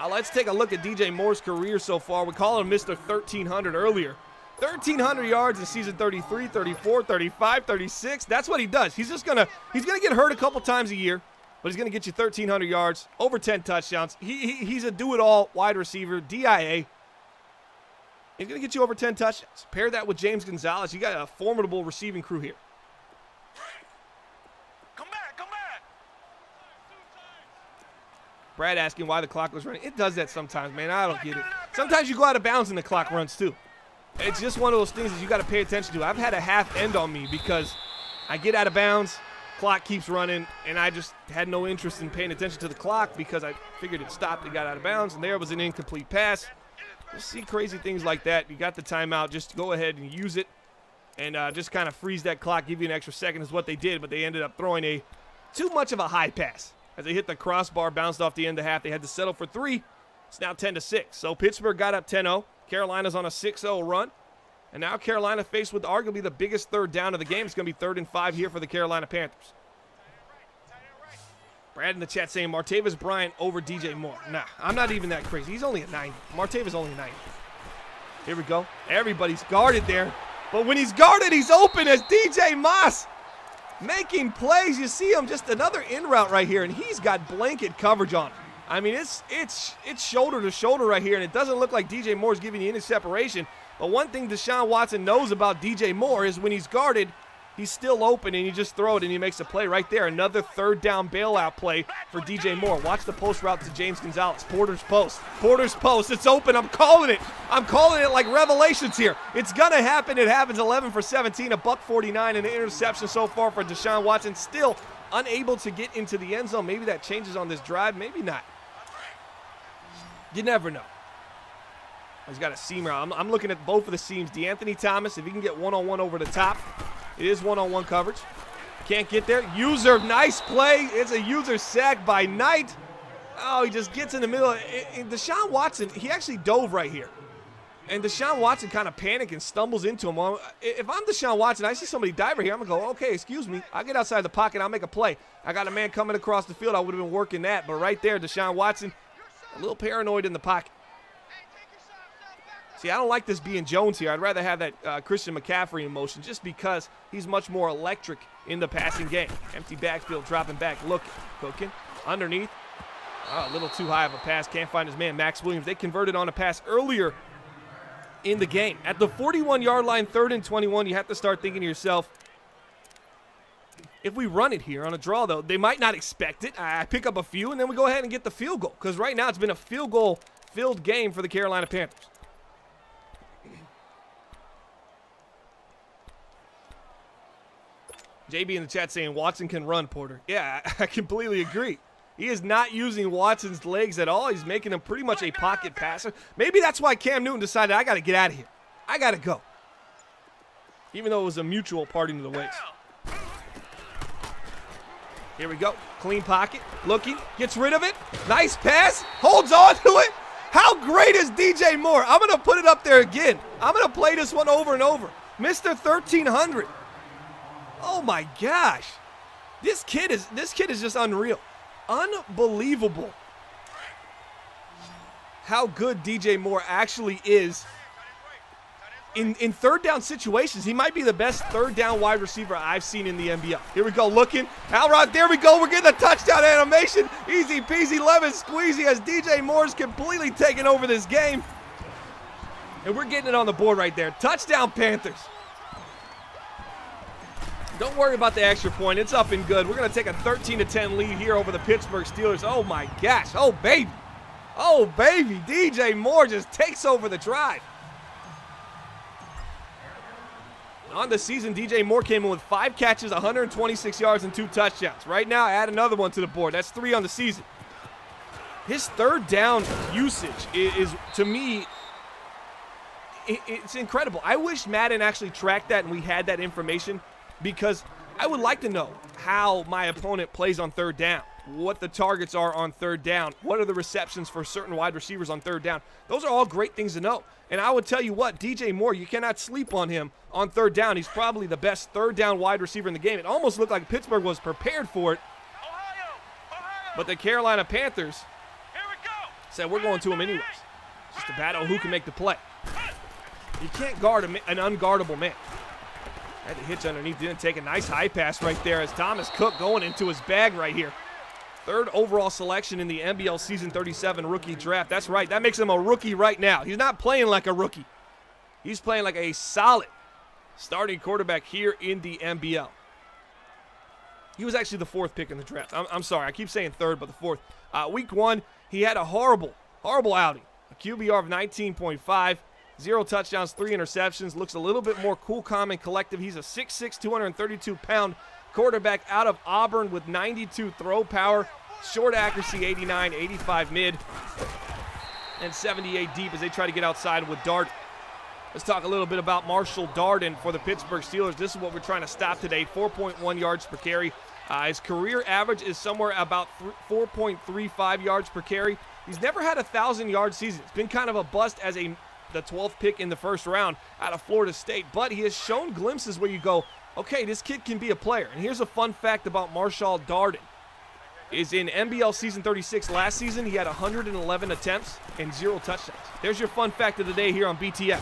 Let's take a look at DJ Moore's career so far. We call him Mr. 1,300 earlier. 1,300 yards in season 33, 34, 35, 36. That's what he does. He's gonna get hurt a couple times a year, but he's gonna get you 1,300 yards, over 10 touchdowns. He's a do-it-all wide receiver, DIA. He's gonna get you over 10 touchdowns. Pair that with James Gonzalez. You got a formidable receiving crew here. Come back. Brad asking why the clock was running. It does that sometimes, man. I don't get it. Sometimes you go out of bounds and the clock runs too. It's just one of those things that you got to pay attention to. I've had a half end on me because I get out of bounds, clock keeps running, and I just had no interest in paying attention to the clock because I figured it stopped and got out of bounds, and there was an incomplete pass. You see crazy things like that. You got the timeout. Just go ahead and use it and just kind of freeze that clock, give you an extra second is what they did, but they ended up throwing too much of a high pass. As they hit the crossbar, bounced off the end of the half, they had to settle for 3. It's now 10-6. So Pittsburgh got up 10-0. Carolina's on a 6-0 run. And now Carolina faced with arguably the biggest 3rd down of the game. It's going to be 3rd and 5 here for the Carolina Panthers. Brad in the chat saying Martavis Bryant over DJ Moore. Nah, I'm not even that crazy. He's only a 90. Martavis only a 90. Here we go. Everybody's guarded there. But when he's guarded, he's open as DJ Moss making plays. You see him, just another in route right here, and he's got blanket coverage on him. I mean, it's shoulder to shoulder right here, and it doesn't look like DJ Moore's giving you any separation. But one thing Deshaun Watson knows about DJ Moore is when he's guarded, he's still open, and you just throw it, and he makes a play right there. Another 3rd down bailout play for DJ Moore. Watch the post route to James Gonzalez. Porter's post. Porter's post. It's open. I'm calling it. I'm calling it like revelations here. It's going to happen. It happens. 11 for 17, a $149, and an interception so far for Deshaun Watson. Still unable to get into the end zone. Maybe that changes on this drive. Maybe not. You never know. He's got a seam route. I'm looking at both of the seams. DeAnthony Thomas, if he can get one-on-one over the top, it is one-on-one coverage. Can't get there. User, nice play. It's a user sack by Knight. Oh, he just gets in the middle. Deshaun Watson, he actually dove right here. And Deshaun Watson kind of panics and stumbles into him. If I'm Deshaun Watson, I see somebody dive right here, I'm going to go, okay, excuse me. I'll get outside the pocket. I'll make a play. I got a man coming across the field. I would have been working that. But right there, Deshaun Watson, a little paranoid in the pocket. See, I don't like this being Jones here. I'd rather have that Christian McCaffrey in motion just because he's much more electric in the passing game. Empty backfield, dropping back, looking, cooking, underneath. Oh, a little too high of a pass. Can't find his man, Max Williams. They converted on a pass earlier in the game. At the 41-yard line, 3rd and 21, you have to start thinking to yourself, if we run it here on a draw, though, they might not expect it. I pick up a few, and then we go ahead and get the field goal. Because right now it's been a field goal-filled game for the Carolina Panthers. JB in the chat saying Watson can run, Porter. Yeah, I completely agree. He is not using Watson's legs at all. He's making him pretty much a pocket passer. Maybe that's why Cam Newton decided, I got to get out of here. I got to go. Even though it was a mutual parting of the ways. Here we go. Clean pocket. Looking. Gets rid of it. Nice pass. Holds on to it. How great is DJ Moore? I'm going to put it up there again. I'm going to play this one over and over. Mr. 1300. Oh, my gosh. This kid is just unreal. Unbelievable how good DJ Moore actually is in third down situations, he might be the best third down wide receiver I've seen in the NBL. Here we go, looking. Alrod, there we go. We're getting a touchdown animation. Easy peasy, lemon squeezy as DJ Moore's completely taken over this game. And we're getting it on the board right there. Touchdown, Panthers. Don't worry about the extra point. It's up and good. We're going to take a 13-10 lead here over the Pittsburgh Steelers. Oh, my gosh. Oh, baby. Oh, baby. DJ Moore just takes over the drive. On the season, DJ Moore came in with 5 catches, 126 yards, and 2 touchdowns. Right now, add another one to the board. That's 3 on the season. His third down usage is to me, it's incredible. I wish Madden actually tracked that and we had that information, because I would like to know how my opponent plays on third down, what the targets are on third down, what are the receptions for certain wide receivers on third down. Those are all great things to know. And I would tell you what, DJ Moore, you cannot sleep on him on third down. He's probably the best third down wide receiver in the game. It almost looked like Pittsburgh was prepared for it. But the Carolina Panthers said, we're going to him anyways. Just a battle who can make the play. You can't guard an unguardable man. Had to hitch underneath, didn't take a nice high pass right there as Thomas Cook going into his bag right here. 3rd overall selection in the MBL Season 37 rookie draft. That's right, that makes him a rookie right now. He's not playing like a rookie. He's playing like a solid starting quarterback here in the MBL. He was actually the 4th pick in the draft. I'm sorry, I keep saying 3rd, but the 4th. Week 1, he had a horrible outing. A QBR of 19.5. 0 touchdowns, 3 interceptions. Looks a little bit more cool, calm, and collective. He's a 6'6", 232-pound quarterback out of Auburn with 92 throw power, short accuracy 89, 85 mid, and 78 deep as they try to get outside with Darden. Let's talk a little bit about Marshall Darden for the Pittsburgh Steelers. This is what we're trying to stop today, 4.1 yards per carry. His career average is somewhere about 4.35 yards per carry. He's never had a 1,000-yard season. It's been kind of a bust as the 12th pick in the 1st round out of Florida State, but he has shown glimpses where you go, okay, this kid can be a player. And here's a fun fact about Marshall Darden. Is in MBL Season 36 last season, he had 111 attempts and 0 touchdowns. There's your fun fact of the day here on BTF.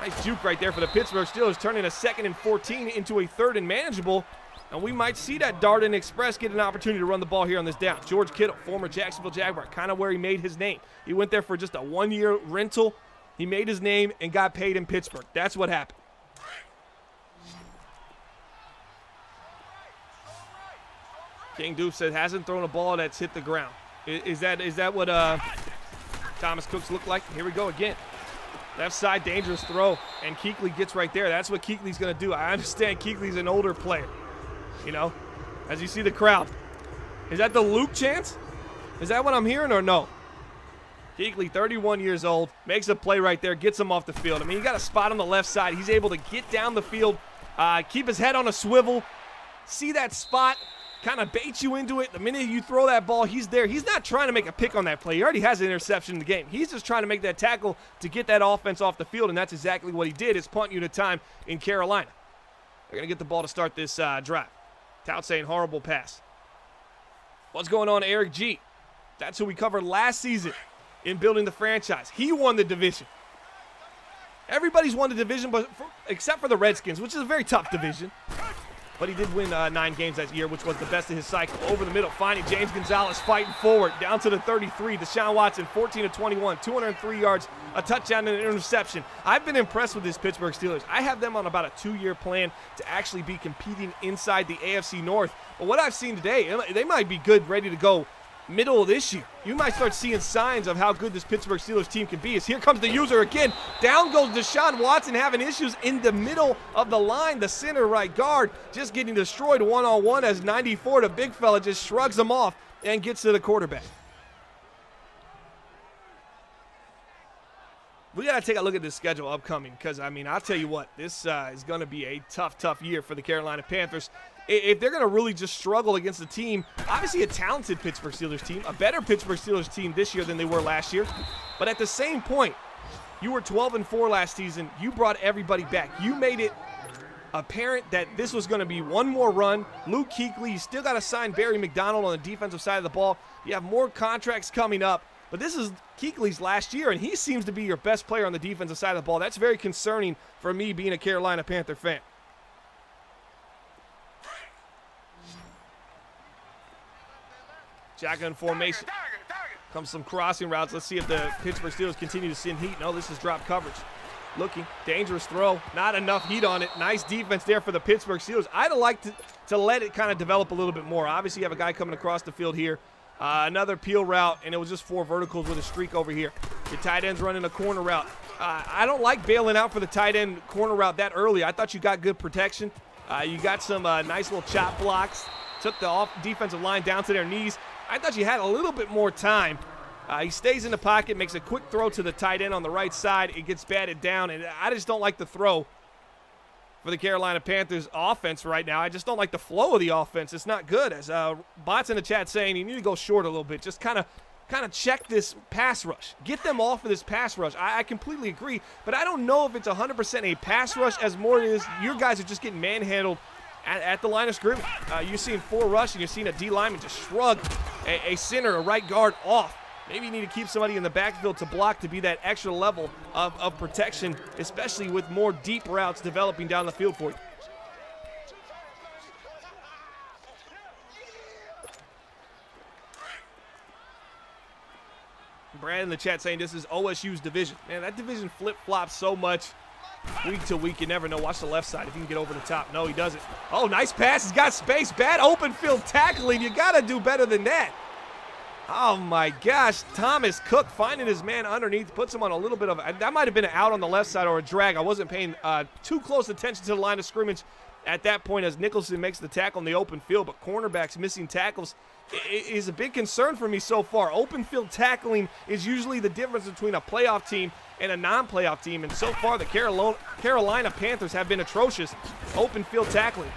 Nice juke right there for the Pittsburgh Steelers, turning a 2nd and 14 into a 3rd and manageable. And we might see that Darden Express get an opportunity to run the ball here on this down. George Kittle, former Jacksonville Jaguar, kind of where he made his name. He went there for just a 1-year rental. He made his name and got paid in Pittsburgh. That's what happened. King Doof said hasn't thrown a ball that's hit the ground. Is that what Thomas Cooks looked like? Here we go again. Left side, dangerous throw, and Kuechly gets right there. That's what Kuechly's going to do. I understand Kuechly's an older player, you know, as you see the crowd. Is that the Luke chance? Is that what I'm hearing or no? Kuechly, 31 years old, makes a play right there, gets him off the field. I mean, he got a spot on the left side. He's able to get down the field, keep his head on a swivel, see that spot, kind of bait you into it. The minute you throw that ball, he's there. He's not trying to make a pick on that play. He already has an interception in the game. He's just trying to make that tackle to get that offense off the field, and that's exactly what he did. It's punt unit time in Carolina. They're going to get the ball to start this drive. Tout saying horrible pass. What's going on, Eric G? That's who we covered last season in building the franchise. He won the division. Everybody's won the division except for the Redskins, which is a very tough division. But he did win 9 games that year, which was the best of his cycle. Over the middle, finding James Gonzalez fighting forward. Down to the 33. Deshaun Watson, 14-21, 203 yards, a touchdown and an interception. I've been impressed with this Pittsburgh Steelers. I have them on about a 2-year plan to actually be competing inside the AFC North. But what I've seen today, they might be good, ready to go middle of this year. You might start seeing signs of how good this Pittsburgh Steelers team can be. As here comes the user again. Down goes Deshaun Watson, having issues in the middle of the line. The center right guard just getting destroyed one-on-one as 94, the big fella, just shrugs him off and gets to the quarterback. We got to take a look at this schedule upcoming because, I mean, I'll tell you what, this is going to be a tough year for the Carolina Panthers. If they're going to really just struggle against the team, obviously a talented Pittsburgh Steelers team, a better Pittsburgh Steelers team this year than they were last year. But at the same point, you were 12-4 last season. You brought everybody back. You made it apparent that this was going to be one more run. Luke Kuechly, you still got to sign Barry McDonald on the defensive side of the ball. You have more contracts coming up. but this is Kuechly's last year, and he seems to be your best player on the defensive side of the ball. That's very concerning for me being a Carolina Panther fan. Shotgun formation. Comes some crossing routes. Let's see if the Pittsburgh Steelers continue to send heat. No, this is drop coverage. Looking. Dangerous throw. Not enough heat on it. Nice defense there for the Pittsburgh Steelers. I'd like to let it kind of develop a little bit more. Obviously, you have a guy coming across the field here. Another peel route, and it was just 4 verticals with a streak over here. Your tight end's running a corner route. I don't like bailing out for the tight end corner route that early. I thought you got good protection. You got some nice little chop blocks. Took the defensive line down to their knees. I thought you had a little bit more time. He stays in the pocket, makes a quick throw to the tight end on the right side. It gets batted down, and I just don't like the throw for the Carolina Panthers offense right now. I just don't like the flow of the offense. It's not good. As Bots in the chat saying you need to go short a little bit. Just kind of check this pass rush. Get them off of this pass rush. I completely agree, but I don't know if it's 100% a pass rush as more it is your guys are just getting manhandled at the line of scrimmage. You're seeing 4 rush, and you're seeing a D lineman just shrug a center, a right guard off. Maybe you need to keep somebody in the backfield to block to be that extra level of protection, especially with more deep routes developing down the field for you. Brad in the chat saying this is OSU's division. Man, that division flip-flops so much week to week. You never know. Watch the left side if he can get over the top. No, he doesn't. Oh, nice pass. He's got space. Bad open field tackling. You got to do better than that. Oh, my gosh. Thomas Cook finding his man underneath, puts him on a little bit of – that might have been an out on the left side or a drag. I wasn't paying too close attention to the line of scrimmage at that point as Nicholson makes the tackle in the open field, but cornerbacks missing tackles is a big concern for me so far. Open field tackling is usually the difference between a playoff team and a non-playoff team, and so far the Carolina Panthers have been atrocious open field tackling.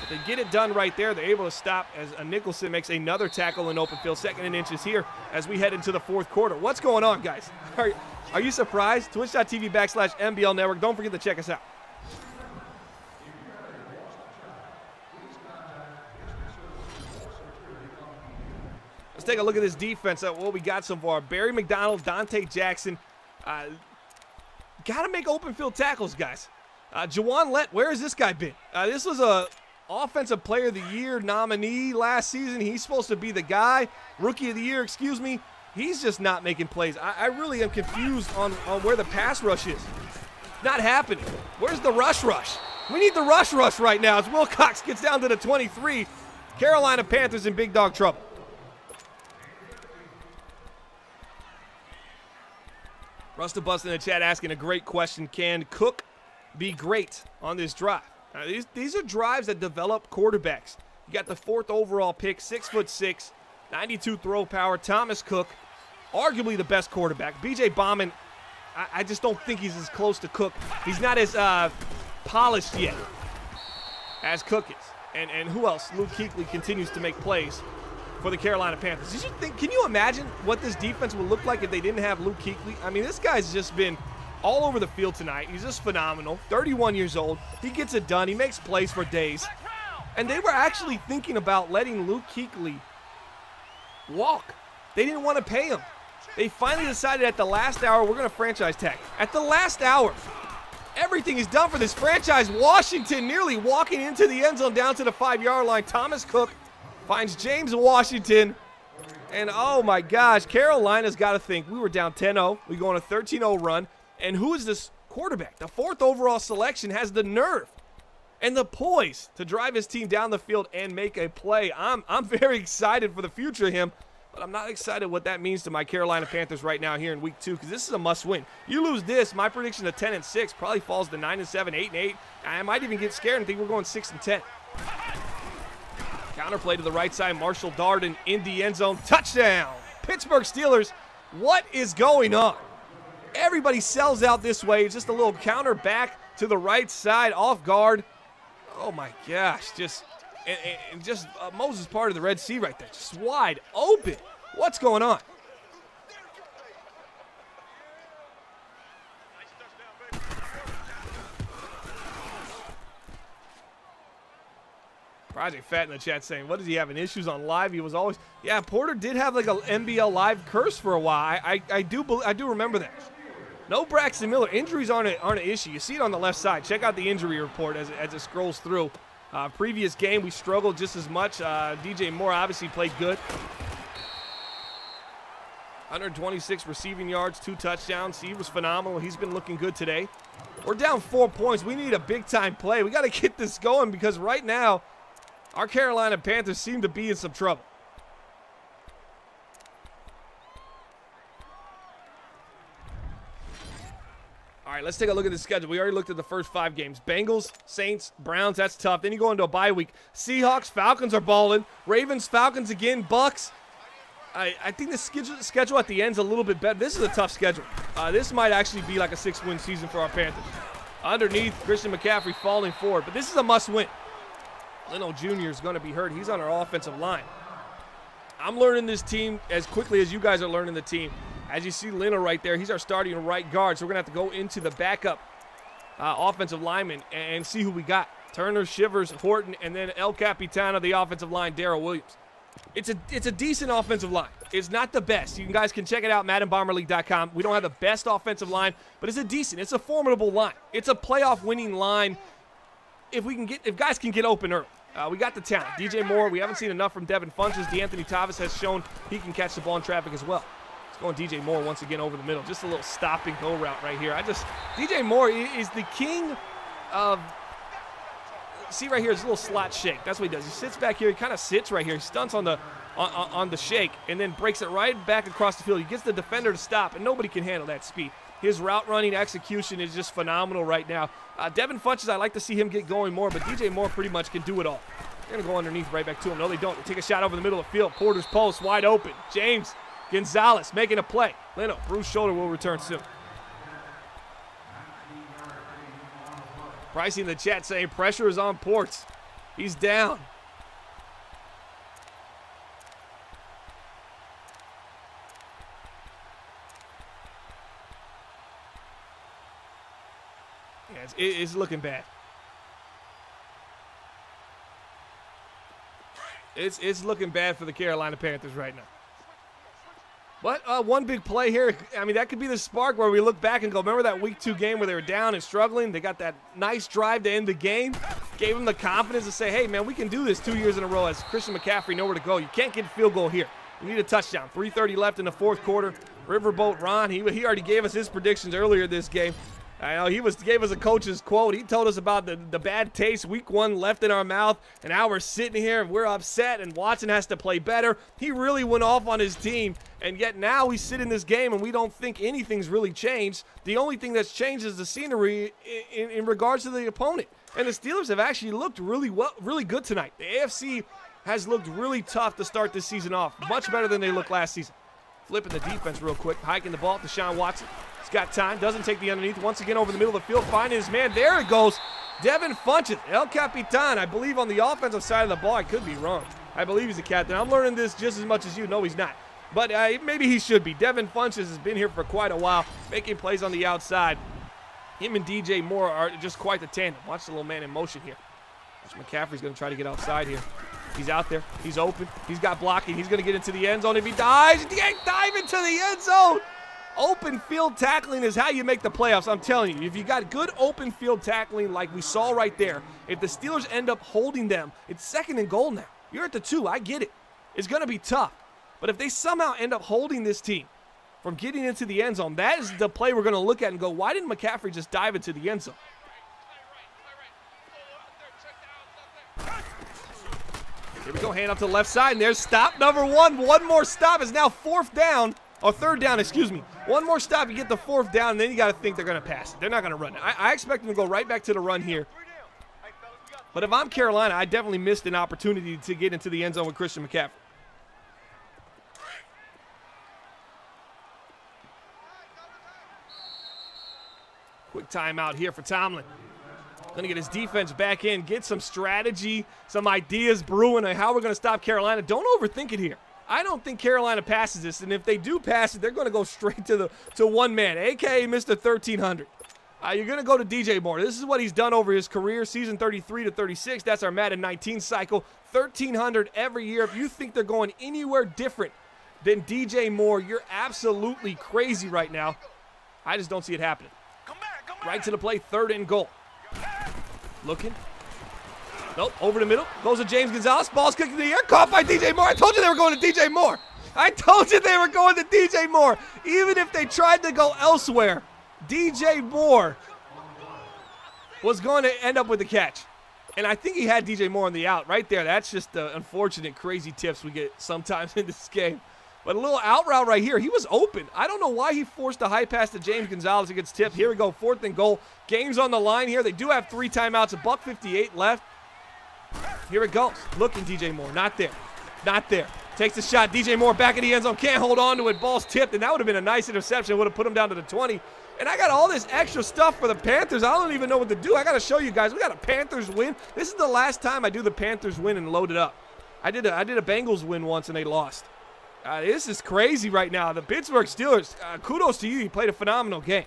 If they get it done right there, they're able to stop as Nicholson makes another tackle in open field, 2nd and inches here as we head into the 4th quarter. What's going on, guys? Are you surprised? Twitch.tv/MBL Network. Don't forget to check us out. Let's take a look at this defense, what we got so far. Barry McDonald, Dante Jackson. Got to make open field tackles, guys. Jawan Lett, where has this guy been? This was a Offensive Player of the Year nominee last season. He's supposed to be the guy. Rookie of the Year, excuse me. He's just not making plays. I really am confused on where the pass rush is. Not happening. Where's the rush? We need the rush right now as Wilcox gets down to the 23. Carolina Panthers in big dog trouble. Rusta Bust in the chat asking a great question. Can Cook be great on this drive? These are drives that develop quarterbacks. You got the 4th overall pick, 6'6", 92 throw power. Thomas Cook, arguably the best quarterback. B.J. Bauman, I just don't think he's as close to Cook. He's not as polished yet as Cook is. And who else? Luke Kuechly continues to make plays for the Carolina Panthers. Can you imagine what this defense would look like if they didn't have Luke Kuechly? I mean, this guy's just been all over the field tonight. He's just phenomenal. 31 years old. He gets it done. He makes plays for days. And they were actually thinking about letting Luke Kuechly walk. They didn't want to pay him. They finally decided at the last hour, we're going to franchise tag. At the last hour, everything is done for this franchise. Washington nearly walking into the end zone down to the 5-yard line. Thomas Cook finds James Washington. And oh my gosh, Carolina's got to think. We were down 10-0. We go on a 13-0 run. And who is this quarterback? The 4th overall selection has the nerve and the poise to drive his team down the field and make a play. I'm very excited for the future of him, but I'm not excited what that means to my Carolina Panthers right now here in week 2 because this is a must-win. You lose this, my prediction of 10-6 probably falls to 9-7, 8-8. I might even get scared and think we're going 6-10. Counterplay to the right side, Marshall Darden in the end zone. Touchdown! Pittsburgh Steelers, what is going on? Everybody sells out this way. It's just a little counter back to the right side, off guard. Oh my gosh, just Moses part of the Red Sea right there, just wide open. What's going on? Project Fat in the chat saying, what is he having issues on live? He was always, yeah, Porter did have like a MBL live curse for a while. I do remember that. No Braxton Miller. Injuries aren't an issue. You see it on the left side. Check out the injury report as it scrolls through. Previous game, we struggled just as much. DJ Moore obviously played good. 126 receiving yards, 2 touchdowns. He was phenomenal. He's been looking good today. We're down 4 points. We need a big-time play. We got to get this going because right now, our Carolina Panthers seem to be in some trouble. All right, let's take a look at the schedule. We already looked at the first 5 games. Bengals, Saints, Browns, that's tough. Then you go into a bye week. Seahawks, Falcons are balling. Ravens, Falcons again, Bucks. I think the schedule at the end is a little bit better. This is a tough schedule. This might actually be like a 6-win season for our Panthers. Underneath, Christian McCaffrey falling forward. But this is a must-win. Leno Jr. is going to be hurt. He's on our offensive line. I'm learning this team as quickly as you guys are learning the team. As you see Leno right there, he's our starting right guard. So we're going to have to go into the backup offensive lineman and see who we got. Turner, Shivers, Horton, and then El Capitan of the offensive line, Darrell Williams. It's a decent offensive line. It's not the best. You guys can check it out, MaddenBomberLeague.com. We don't have the best offensive line, but it's a formidable line. It's a playoff winning line if guys can get open early. We got the talent. DJ Moore, we haven't seen enough from Devin Funchess. DeAnthony Tavis has shown he can catch the ball in traffic as well. It's going DJ Moore once again over the middle. Just a little stop and go route right here. DJ Moore is the king of, see right here, it's a little slot shake. That's what he does. He sits back here. He kind of sits right here. He stunts on the shake and then breaks it right back across the field. He gets the defender to stop, and nobody can handle that speed. His route running execution is just phenomenal right now. Devin Funchess, I'd like to see him get going more, but DJ Moore pretty much can do it all. They're going to go underneath right back to him. No, they don't. They take a shot over the middle of the field. Porter's post wide open. James Gonzalez making a play. Leno, bruised shoulder, will return soon. Pricey in the chat saying pressure is on Ports. He's down. Yeah, it's looking bad. It's looking bad for the Carolina Panthers right now. But one big play here, I mean, that could be the spark where we look back and go, remember that week 2 game where they were down and struggling? They got that nice drive to end the game, gave them the confidence to say, hey, man, we can do this 2 years in a row as Christian McCaffrey nowhere to go. You can't get a field goal here. You need a touchdown. 3:30 left in the 4th quarter. Riverboat Ron, he already gave us his predictions earlier this game. I know he gave us a coach's quote. He told us about the bad taste week 1 left in our mouth, and now we're sitting here and we're upset and Watson has to play better. He really went off on his team, and yet now we sit in this game and we don't think anything's really changed. The only thing that's changed is the scenery in regards to the opponent. And the Steelers have actually looked really good tonight. The AFC has looked really tough to start this season off, much better than they looked last season. Flipping the defense real quick, hiking the ball to Deshaun Watson. He's got time, doesn't take the underneath. Once again over the middle of the field, finding his man. There it goes. Devin Funchess, El Capitan, I believe on the offensive side of the ball. I could be wrong. I believe he's the captain. I'm learning this just as much as you. No, he's not. But maybe he should be. Devin Funchess has been here for quite a while, making plays on the outside. Him and DJ Moore are just quite the tandem. Watch the little man in motion here. Watch McCaffrey's going to try to get outside here. He's out there. He's open. He's got blocking. He's going to get into the end zone. If he dives, he can't dive into the end zone. Open field tackling is how you make the playoffs. I'm telling you, if you got good open field tackling like we saw right there, if the Steelers end up holding them, it's 2nd and goal now. You're at the 2. I get it. It's going to be tough. But if they somehow end up holding this team from getting into the end zone, that is the play we're going to look at and go, why didn't McCaffrey just dive into the end zone? Here we go, hand up to the left side, and there's stop number 1. One more stop is now 4th down. Or 3rd down, excuse me. One more stop, you get the 4th down, and then you got to think they're going to pass it. They're not going to run it. I expect them to go right back to the run here. But if I'm Carolina, I definitely missed an opportunity to get into the end zone with Christian McCaffrey. Quick timeout here for Tomlin. Going to get his defense back in, get some strategy, some ideas brewing on how we're going to stop Carolina. Don't overthink it here. I don't think Carolina passes this, and if they do pass it, they're going to go straight to one man, a.k.a. Mr. 1300. You're going to go to DJ Moore. This is what he's done over his career, season 33 to 36. That's our Madden 19 cycle, 1,300 every year. If you think they're going anywhere different than DJ Moore, you're absolutely crazy right now. I just don't see it happening. Right to the play, 3rd and goal. Looking. Nope, over the middle. Goes to James Gonzalez. Ball's kicked in the air. Caught by DJ Moore. I told you they were going to DJ Moore. I told you they were going to DJ Moore. Even if they tried to go elsewhere, DJ Moore was going to end up with the catch. And I think he had DJ Moore on the out right there. That's just the unfortunate crazy tips we get sometimes in this game. But a little out route right here. He was open. I don't know why he forced a high pass to James Gonzalez. It gets tipped. Here we go, 4th and goal. Game's on the line here. They do have 3 timeouts, $1:58 left. Here it goes. Looking, DJ Moore. Not there. Not there. Takes the shot. DJ Moore back in the end zone. Can't hold on to it. Ball's tipped, and that would have been a nice interception. Would have put him down to the 20. And I got all this extra stuff for the Panthers. I don't even know what to do. I got to show you guys. We got a Panthers win. This is the last time I do the Panthers win and load it up. I did a Bengals win once, and they lost. This is crazy right now. The Pittsburgh Steelers, kudos to you. You played a phenomenal game.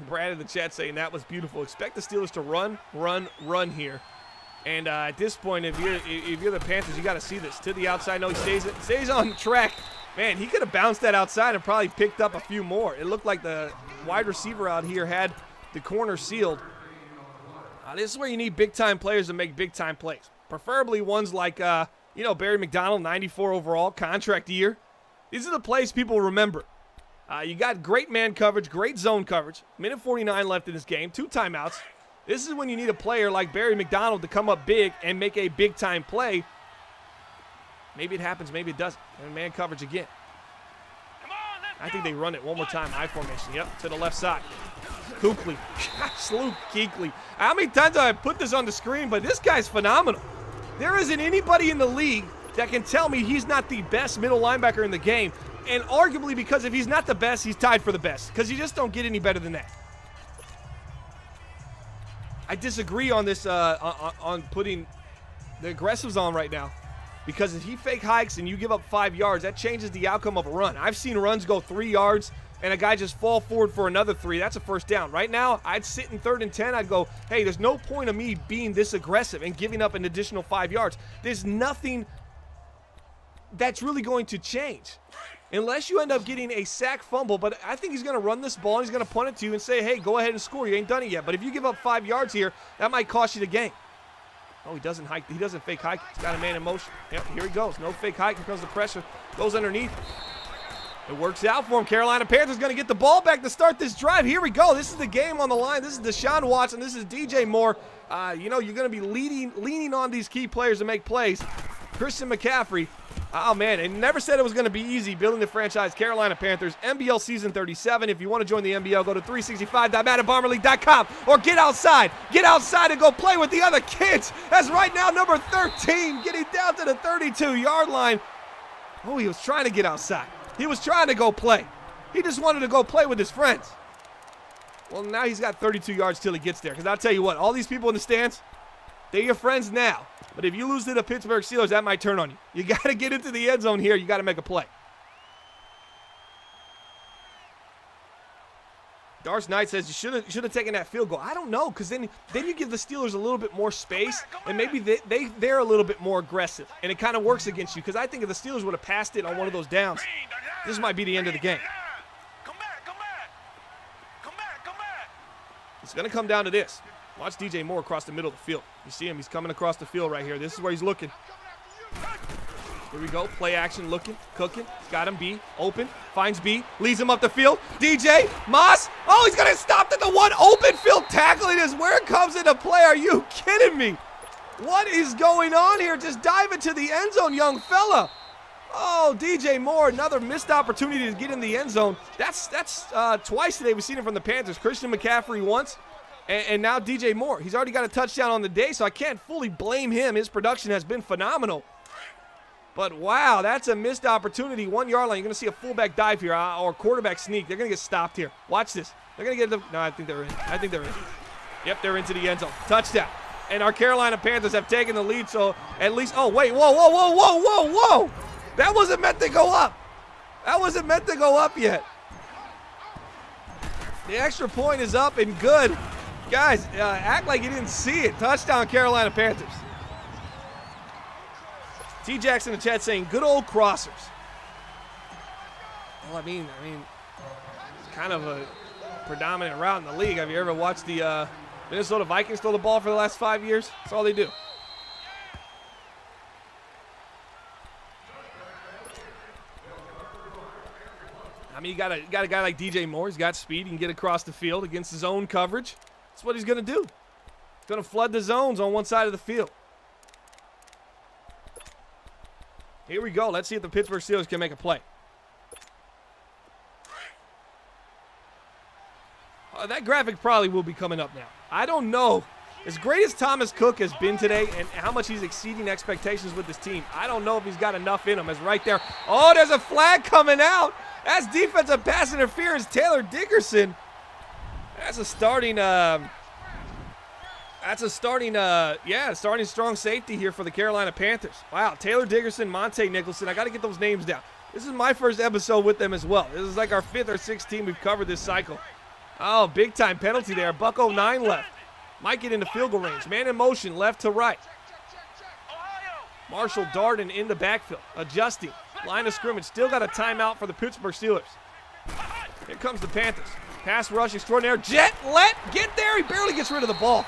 Brad in the chat saying that was beautiful. Expect the Steelers to run here. And at this point, if you're the Panthers, you got to see this. To the outside. No, he stays on track. Man, he could have bounced that outside and probably picked up a few more. It looked like the wide receiver out here had the corner sealed. This is where you need big-time players to make big-time plays. Preferably ones like, Barry McDonald, 94 overall, contract year. These are the plays people remember. You got great man coverage, great zone coverage. Minute 49 left in this game, 2 timeouts. This is when you need a player like Barry McDonald to come up big and make a big-time play. Maybe it happens, maybe it doesn't. And man coverage again. I think they run it one more time. I formation. Yep, to the left side. Kuechly. Slew Kuechly. How many times have I put this on the screen? But this guy's phenomenal. There isn't anybody in the league that can tell me he's not the best middle linebacker in the game. And arguably, because if he's not the best, he's tied for the best. Because you just don't get any better than that. I disagree on this, on putting the aggressives on right now. Because if he fake hikes and you give up 5 yards, that changes the outcome of a run. I've seen runs go 3 yards and a guy just fall forward for another 3. That's a first down. Right now, I'd sit in 3rd and 10. I'd go, hey, there's no point of me being this aggressive and giving up an additional 5 yards. There's nothing that's really going to change. Unless you end up getting a sack fumble, but I think he's going to run this ball and he's going to punt it to you and say, hey, go ahead and score. You ain't done it yet. But if you give up 5 yards here, that might cost you the game. Oh, he doesn't hike. He doesn't fake hike. He's got a man in motion. Yep, here he goes. No fake hike. Here comes the pressure. Goes underneath. It works out for him. Carolina Panthers going to get the ball back to start this drive. Here we go. This is the game on the line. This is Deshaun Watson. This is DJ Moore. You're going to be leaning on these key players to make plays. Christian McCaffrey. Oh, man, it never said it was going to be easy building the franchise. Carolina Panthers, MBL Season 37. If you want to join the MBL, go to 365.maddenbomberleague.com or get outside. Get outside and go play with the other kids. As right now, number 13 getting down to the 32-yard line. Oh, he was trying to get outside. He was trying to go play. He just wanted to go play with his friends. Well, now he's got 32 yards till he gets there. Because I'll tell you what, all these people in the stands, they're your friends now. But if you lose to the Pittsburgh Steelers, that might turn on you. You got to get into the end zone here. You got to make a play. Darce Knight says you should have taken that field goal. I don't know, because then you give the Steelers a little bit more space, and maybe they're a little bit more aggressive, and it kind of works against you. Because I think if the Steelers would have passed it on one of those downs, this might be the end of the game. It's going to come down to this. Watch DJ Moore across the middle of the field. You see him. He's coming across the field right here. This is where he's looking. Here we go. Play action. Looking. Cooking. He's got him. B. Open. Finds B. Leads him up the field. DJ. Moss. Oh, he's going to stop at the one. Open field tackling this. Where it comes into play. Are you kidding me? What is going on here? Just dive into the end zone, young fella. Oh, DJ Moore. Another missed opportunity to get in the end zone. That's twice today we've seen him from the Panthers. Christian McCaffrey once. And now DJ Moore. He's already got a touchdown on the day, so I can't fully blame him. His production has been phenomenal. But, wow, that's a missed opportunity. 1 yard line. You're going to see a fullback dive here or quarterback sneak. They're going to get stopped here. Watch this. They're going to get the – no, I think they're in. Yep, they're into the end zone. Touchdown. and our Carolina Panthers have taken the lead, so at least, oh, wait, whoa, whoa, whoa, whoa, whoa, whoa. That wasn't meant to go up. That wasn't meant to go up yet. The extra point is up and good. Guys, act like you didn't see it. Touchdown, Carolina Panthers. T. Jackson in the chat saying, good old crossers. Well, I mean, it's kind of a predominant route in the league. Have you ever watched the Minnesota Vikings throw the ball for the last 5 years? That's all they do. I mean, you got a guy like DJ Moore. He's got speed. He can get across the field against his own coverage. That's what he's going to do. He's going to flood the zones on one side of the field. Here we go. Let's see if the Pittsburgh Steelers can make a play. That graphic probably will be coming up now. I don't know. As great as Thomas Cook has been today and how much he's exceeding expectations with this team, I don't know if he's got enough in him. As right there. Oh, there's a flag coming out. That's defensive pass interference. Taylor Dickerson. That's a starting starting strong safety here for the Carolina Panthers. Wow, Taylor Dickerson, Monte Nicholson. I got to get those names down. This is my first episode with them as well. This is like our 5th or 6th team we've covered this cycle. Oh, big time penalty there. $1.09 left. Might get into field goal range. Man in motion, left to right. Marshall Darden in the backfield, adjusting. Line of scrimmage. Still got a timeout for the Pittsburgh Steelers. Here comes the Panthers. Pass rush extraordinaire. Jet, let, get there. He barely gets rid of the ball.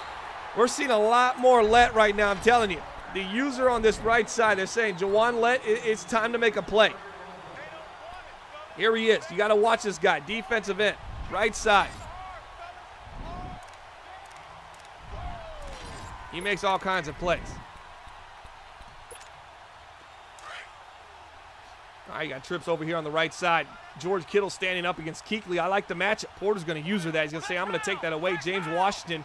We're seeing a lot more let right now, I'm telling you. The user on this right side, they're saying, Jawan Let, it's time to make a play. Here he is. You got to watch this guy. Defensive end, right side. He makes all kinds of plays. All right, you got trips over here on the right side. George Kittle standing up against Kuechly. I like the matchup. Porter's going to use her that. He's going to say, I'm going to take that away. James Washington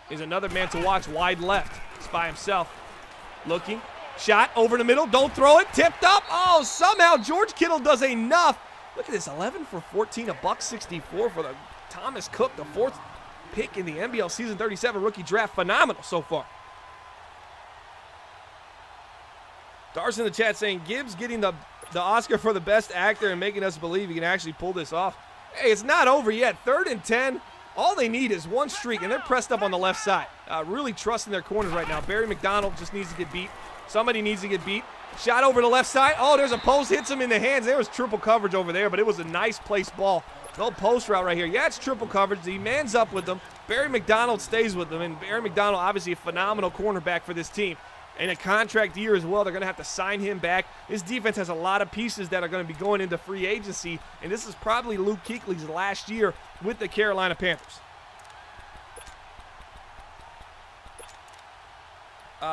is another man to watch, wide left. He's by himself. Looking. Shot over the middle. Don't throw it. Tipped up. Oh, somehow George Kittle does enough. Look at this. 11 for 14, $164 for the Thomas Cook, the 4th pick in the MBL Season 37 rookie draft. Phenomenal so far. Darcy in the chat saying, Gibbs getting the Oscar for the best actor and making us believe he can actually pull this off. Hey, it's not over yet. 3rd and 10. All they need is one streak, and they're pressed up on the left side. Really trusting their corners right now. Barry McDonald just needs to get beat. Somebody needs to get beat. Shot over the left side. Oh, there's a post. Hits him in the hands. There was triple coverage over there, but it was a nice placed ball. No post route right here. Yeah, it's triple coverage. He mans up with them. Barry McDonald stays with them, and Barry McDonald, obviously a phenomenal cornerback for this team. And a contract year as well. They're going to have to sign him back. This defense has a lot of pieces that are going to be going into free agency, and this is probably Luke Kuechly's last year with the Carolina Panthers.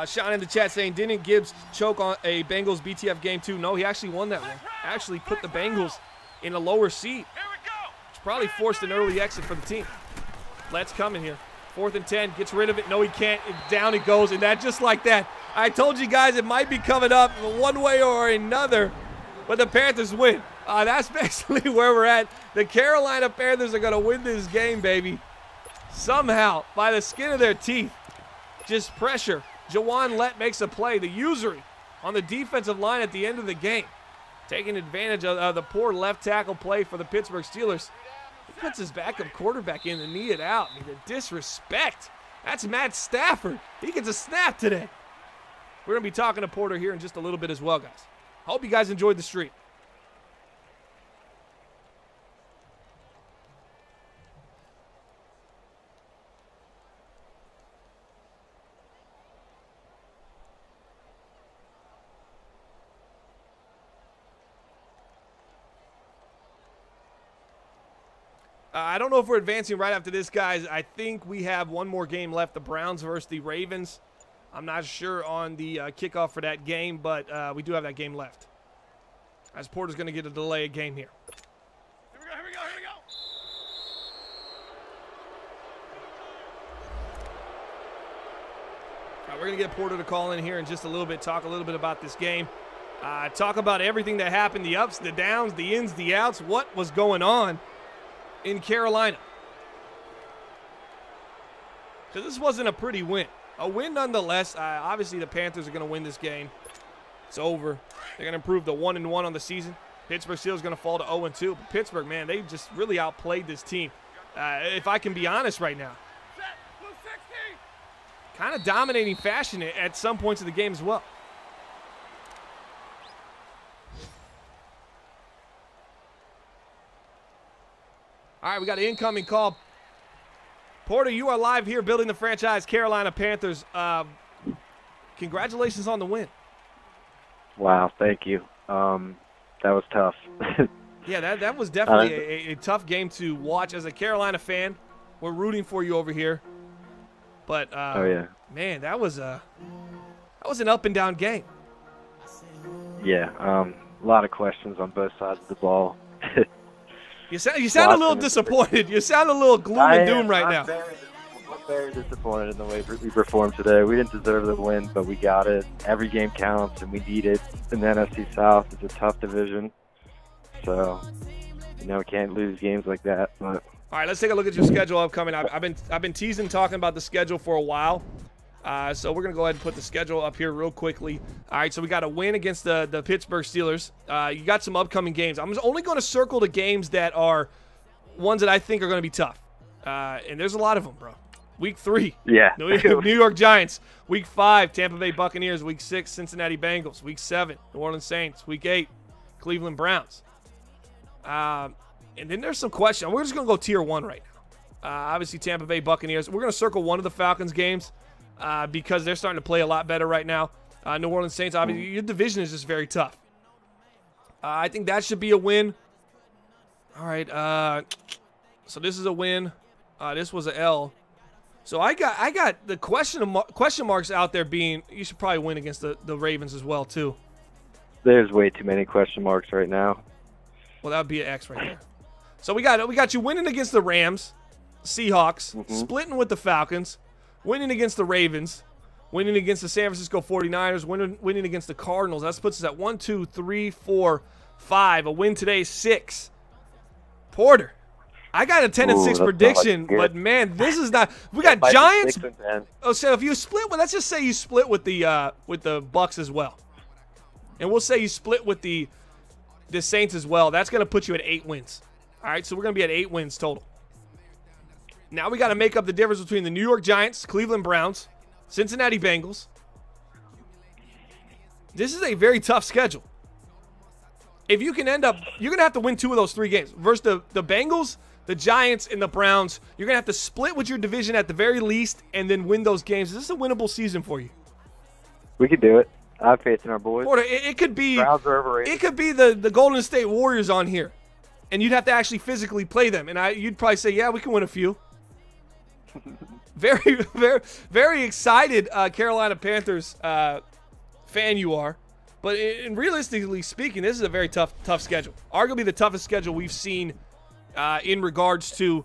Sean in the chat saying, didn't Gibbs choke on a Bengals BTF game too? No, he actually won that one. Actually put the Bengals in a lower seed. Which probably forced an early exit for the team. Let's come in here. 4th and 10, gets rid of it. No, he can't. Down it goes, and that just like that. I told you guys it might be coming up one way or another, but the Panthers win. That's basically where we're at. The Carolina Panthers are going to win this game, baby. Somehow, by the skin of their teeth. Just pressure. Jawan Lett makes a play. The usury on the defensive line at the end of the game. Taking advantage of the poor left tackle play for the Pittsburgh Steelers. He puts his backup quarterback in to knee it out. I mean, the disrespect. That's Matt Stafford. He gets a snap today. We're going to be talking to Porter here in just a little bit as well, guys. Hope you guys enjoyed the stream. I don't know if we're advancing right after this, guys. I think we have one more game left, the Browns versus the Ravens. I'm not sure on the kickoff for that game, but we do have that game left. As Porter's going to get a delay game here. Here we go, here we go, here we go. All right, we're going to get Porter to call in here in just a little bit, talk a little bit about this game. Talk about everything that happened, the ups, the downs, the ins, the outs, what was going on in Carolina. because this wasn't a pretty win. A win nonetheless. Obviously, the Panthers are going to win this game. It's over. They're going to improve to 1-1 on the season. Pittsburgh Steelers going to fall to 0-2. But Pittsburgh, man, they just really outplayed this team. If I can be honest right now. Kind of dominating fashion at some points of the game as well. All right, we got an incoming call. Porter, you are live here building the franchise Carolina Panthers. Congratulations on the win. Wow, thank you. That was tough. Yeah, that was definitely a tough game to watch. As a Carolina fan, we're rooting for you over here. But, oh, yeah. Man, that was an up and down game. Yeah, a lot of questions on both sides of the ball. You sound a little disappointed. You sound a little gloom and doom right now. I'm very disappointed in the way we performed today. We didn't deserve the win, but we got it. Every game counts, and we need it. In the NFC South, it's a tough division. So, we can't lose games like that. But. All right, let's take a look at your schedule upcoming. I've been teasing talking about the schedule for a while. So we're going to go ahead and put the schedule up here real quickly. All right, so we got a win against the Pittsburgh Steelers. You got some upcoming games. I'm only going to circle the games that are ones that I think are going to be tough. And there's a lot of them, bro. Week 3, yeah. New York Giants. Week 5, Tampa Bay Buccaneers. Week 6, Cincinnati Bengals. Week 7, New Orleans Saints. Week 8, Cleveland Browns. And then there's some questions. We're just going to go tier 1 right now. Obviously, Tampa Bay Buccaneers. We're going to circle one of the Falcons games. Because they're starting to play a lot better right now. New Orleans Saints, obviously, your division is just very tough. I think that should be a win. All right, so this is a win. This was an L. So I got the question marks out there being you should probably win against the Ravens as well, too. There's way too many question marks right now. Well, that would be an X right there. So we got you winning against the Rams, Seahawks, splitting with the Falcons, winning against the Ravens, winning against the San Francisco 49ers, winning against the Cardinals. That puts us at 1, 2, 3, 4, 5. A win today, 6. Porter, I got a 10-6 prediction, but man, this is not. We got Giants. Oh, so if you split, well, let's just say you split with the Bucks as well, and we'll say you split with the Saints as well. That's going to put you at 8 wins. All right, so we're going to be at 8 wins total. Now we got to make up the difference between the New York Giants, Cleveland Browns, Cincinnati Bengals. This is a very tough schedule. If you can end up, you're going to have to win 2 of those 3 games. Versus the Bengals, the Giants, and the Browns, you're going to have to split with your division at the very least and then win those games. This is a winnable season for you. We could do it. I have faith in our boys. Porter, it could be Browns are overrated. It could be the Golden State Warriors on here. And you'd have to actually physically play them. And you'd probably say, yeah, we can win a few. Very, very, very excited Carolina Panthers fan you are. But realistically speaking, this is a very tough schedule. Arguably the toughest schedule we've seen in regards to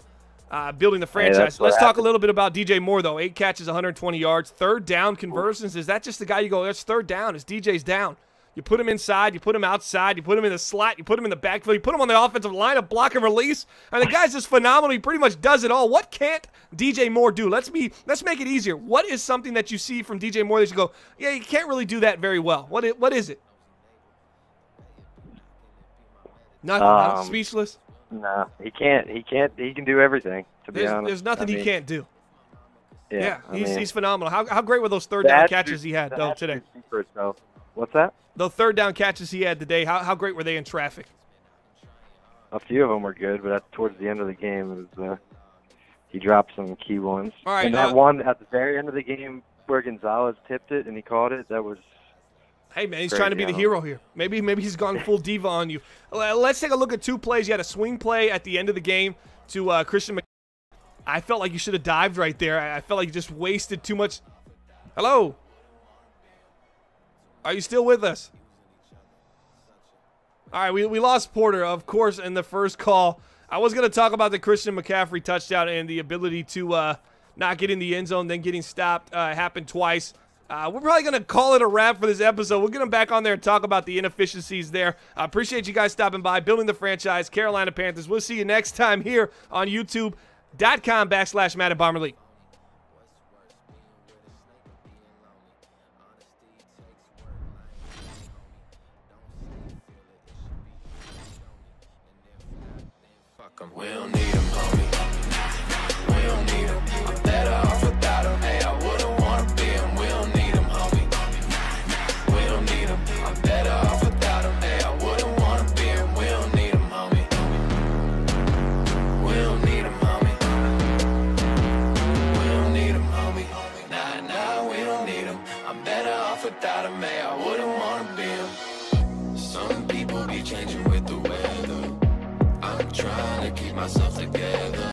building the franchise. Let's talk a little bit about DJ Moore, though. 8 catches, 120 yards. Third down conversions. Is that just the guy you go, that's third down? Is DJ's down? You put him inside, you put him outside, you put him in the slot, you put him in the backfield, you put him on the offensive line, a block and release. And the guy's just phenomenal. He pretty much does it all. What can't DJ Moore do? Let's make it easier. What is something that you see from DJ Moore that you go, yeah, you can't really do that very well? What is it? Nothing. Speechless? No, he can't. He can do everything, to be honest. There's nothing he can't do. Yeah, he's phenomenal. How great were those third down catches he had, though, today? What's that? The third down catches he had today, how great were they in traffic? A few of them were good, but towards the end of the game, he dropped some key ones. All right, and that one at the very end of the game where Gonzalez tipped it and he caught it, that was Hey, man, he's trying to be the hero here. Maybe he's gone full diva on you. Let's take a look at 2 plays. You had a swing play at the end of the game to Christian McCaffrey. I felt like you should have dived right there. I felt like you just wasted too much. Hello? Are you still with us? All right, we lost Porter, of course, in the first call. I was going to talk about the Christian McCaffrey touchdown and the ability to not get in the end zone, then getting stopped. Happened twice. We're probably going to call it a wrap for this episode. We'll get him back on there and talk about the inefficiencies there. I appreciate you guys stopping by, building the franchise, Carolina Panthers. We'll see you next time here on YouTube.com/Matt and Bomber League. We don't need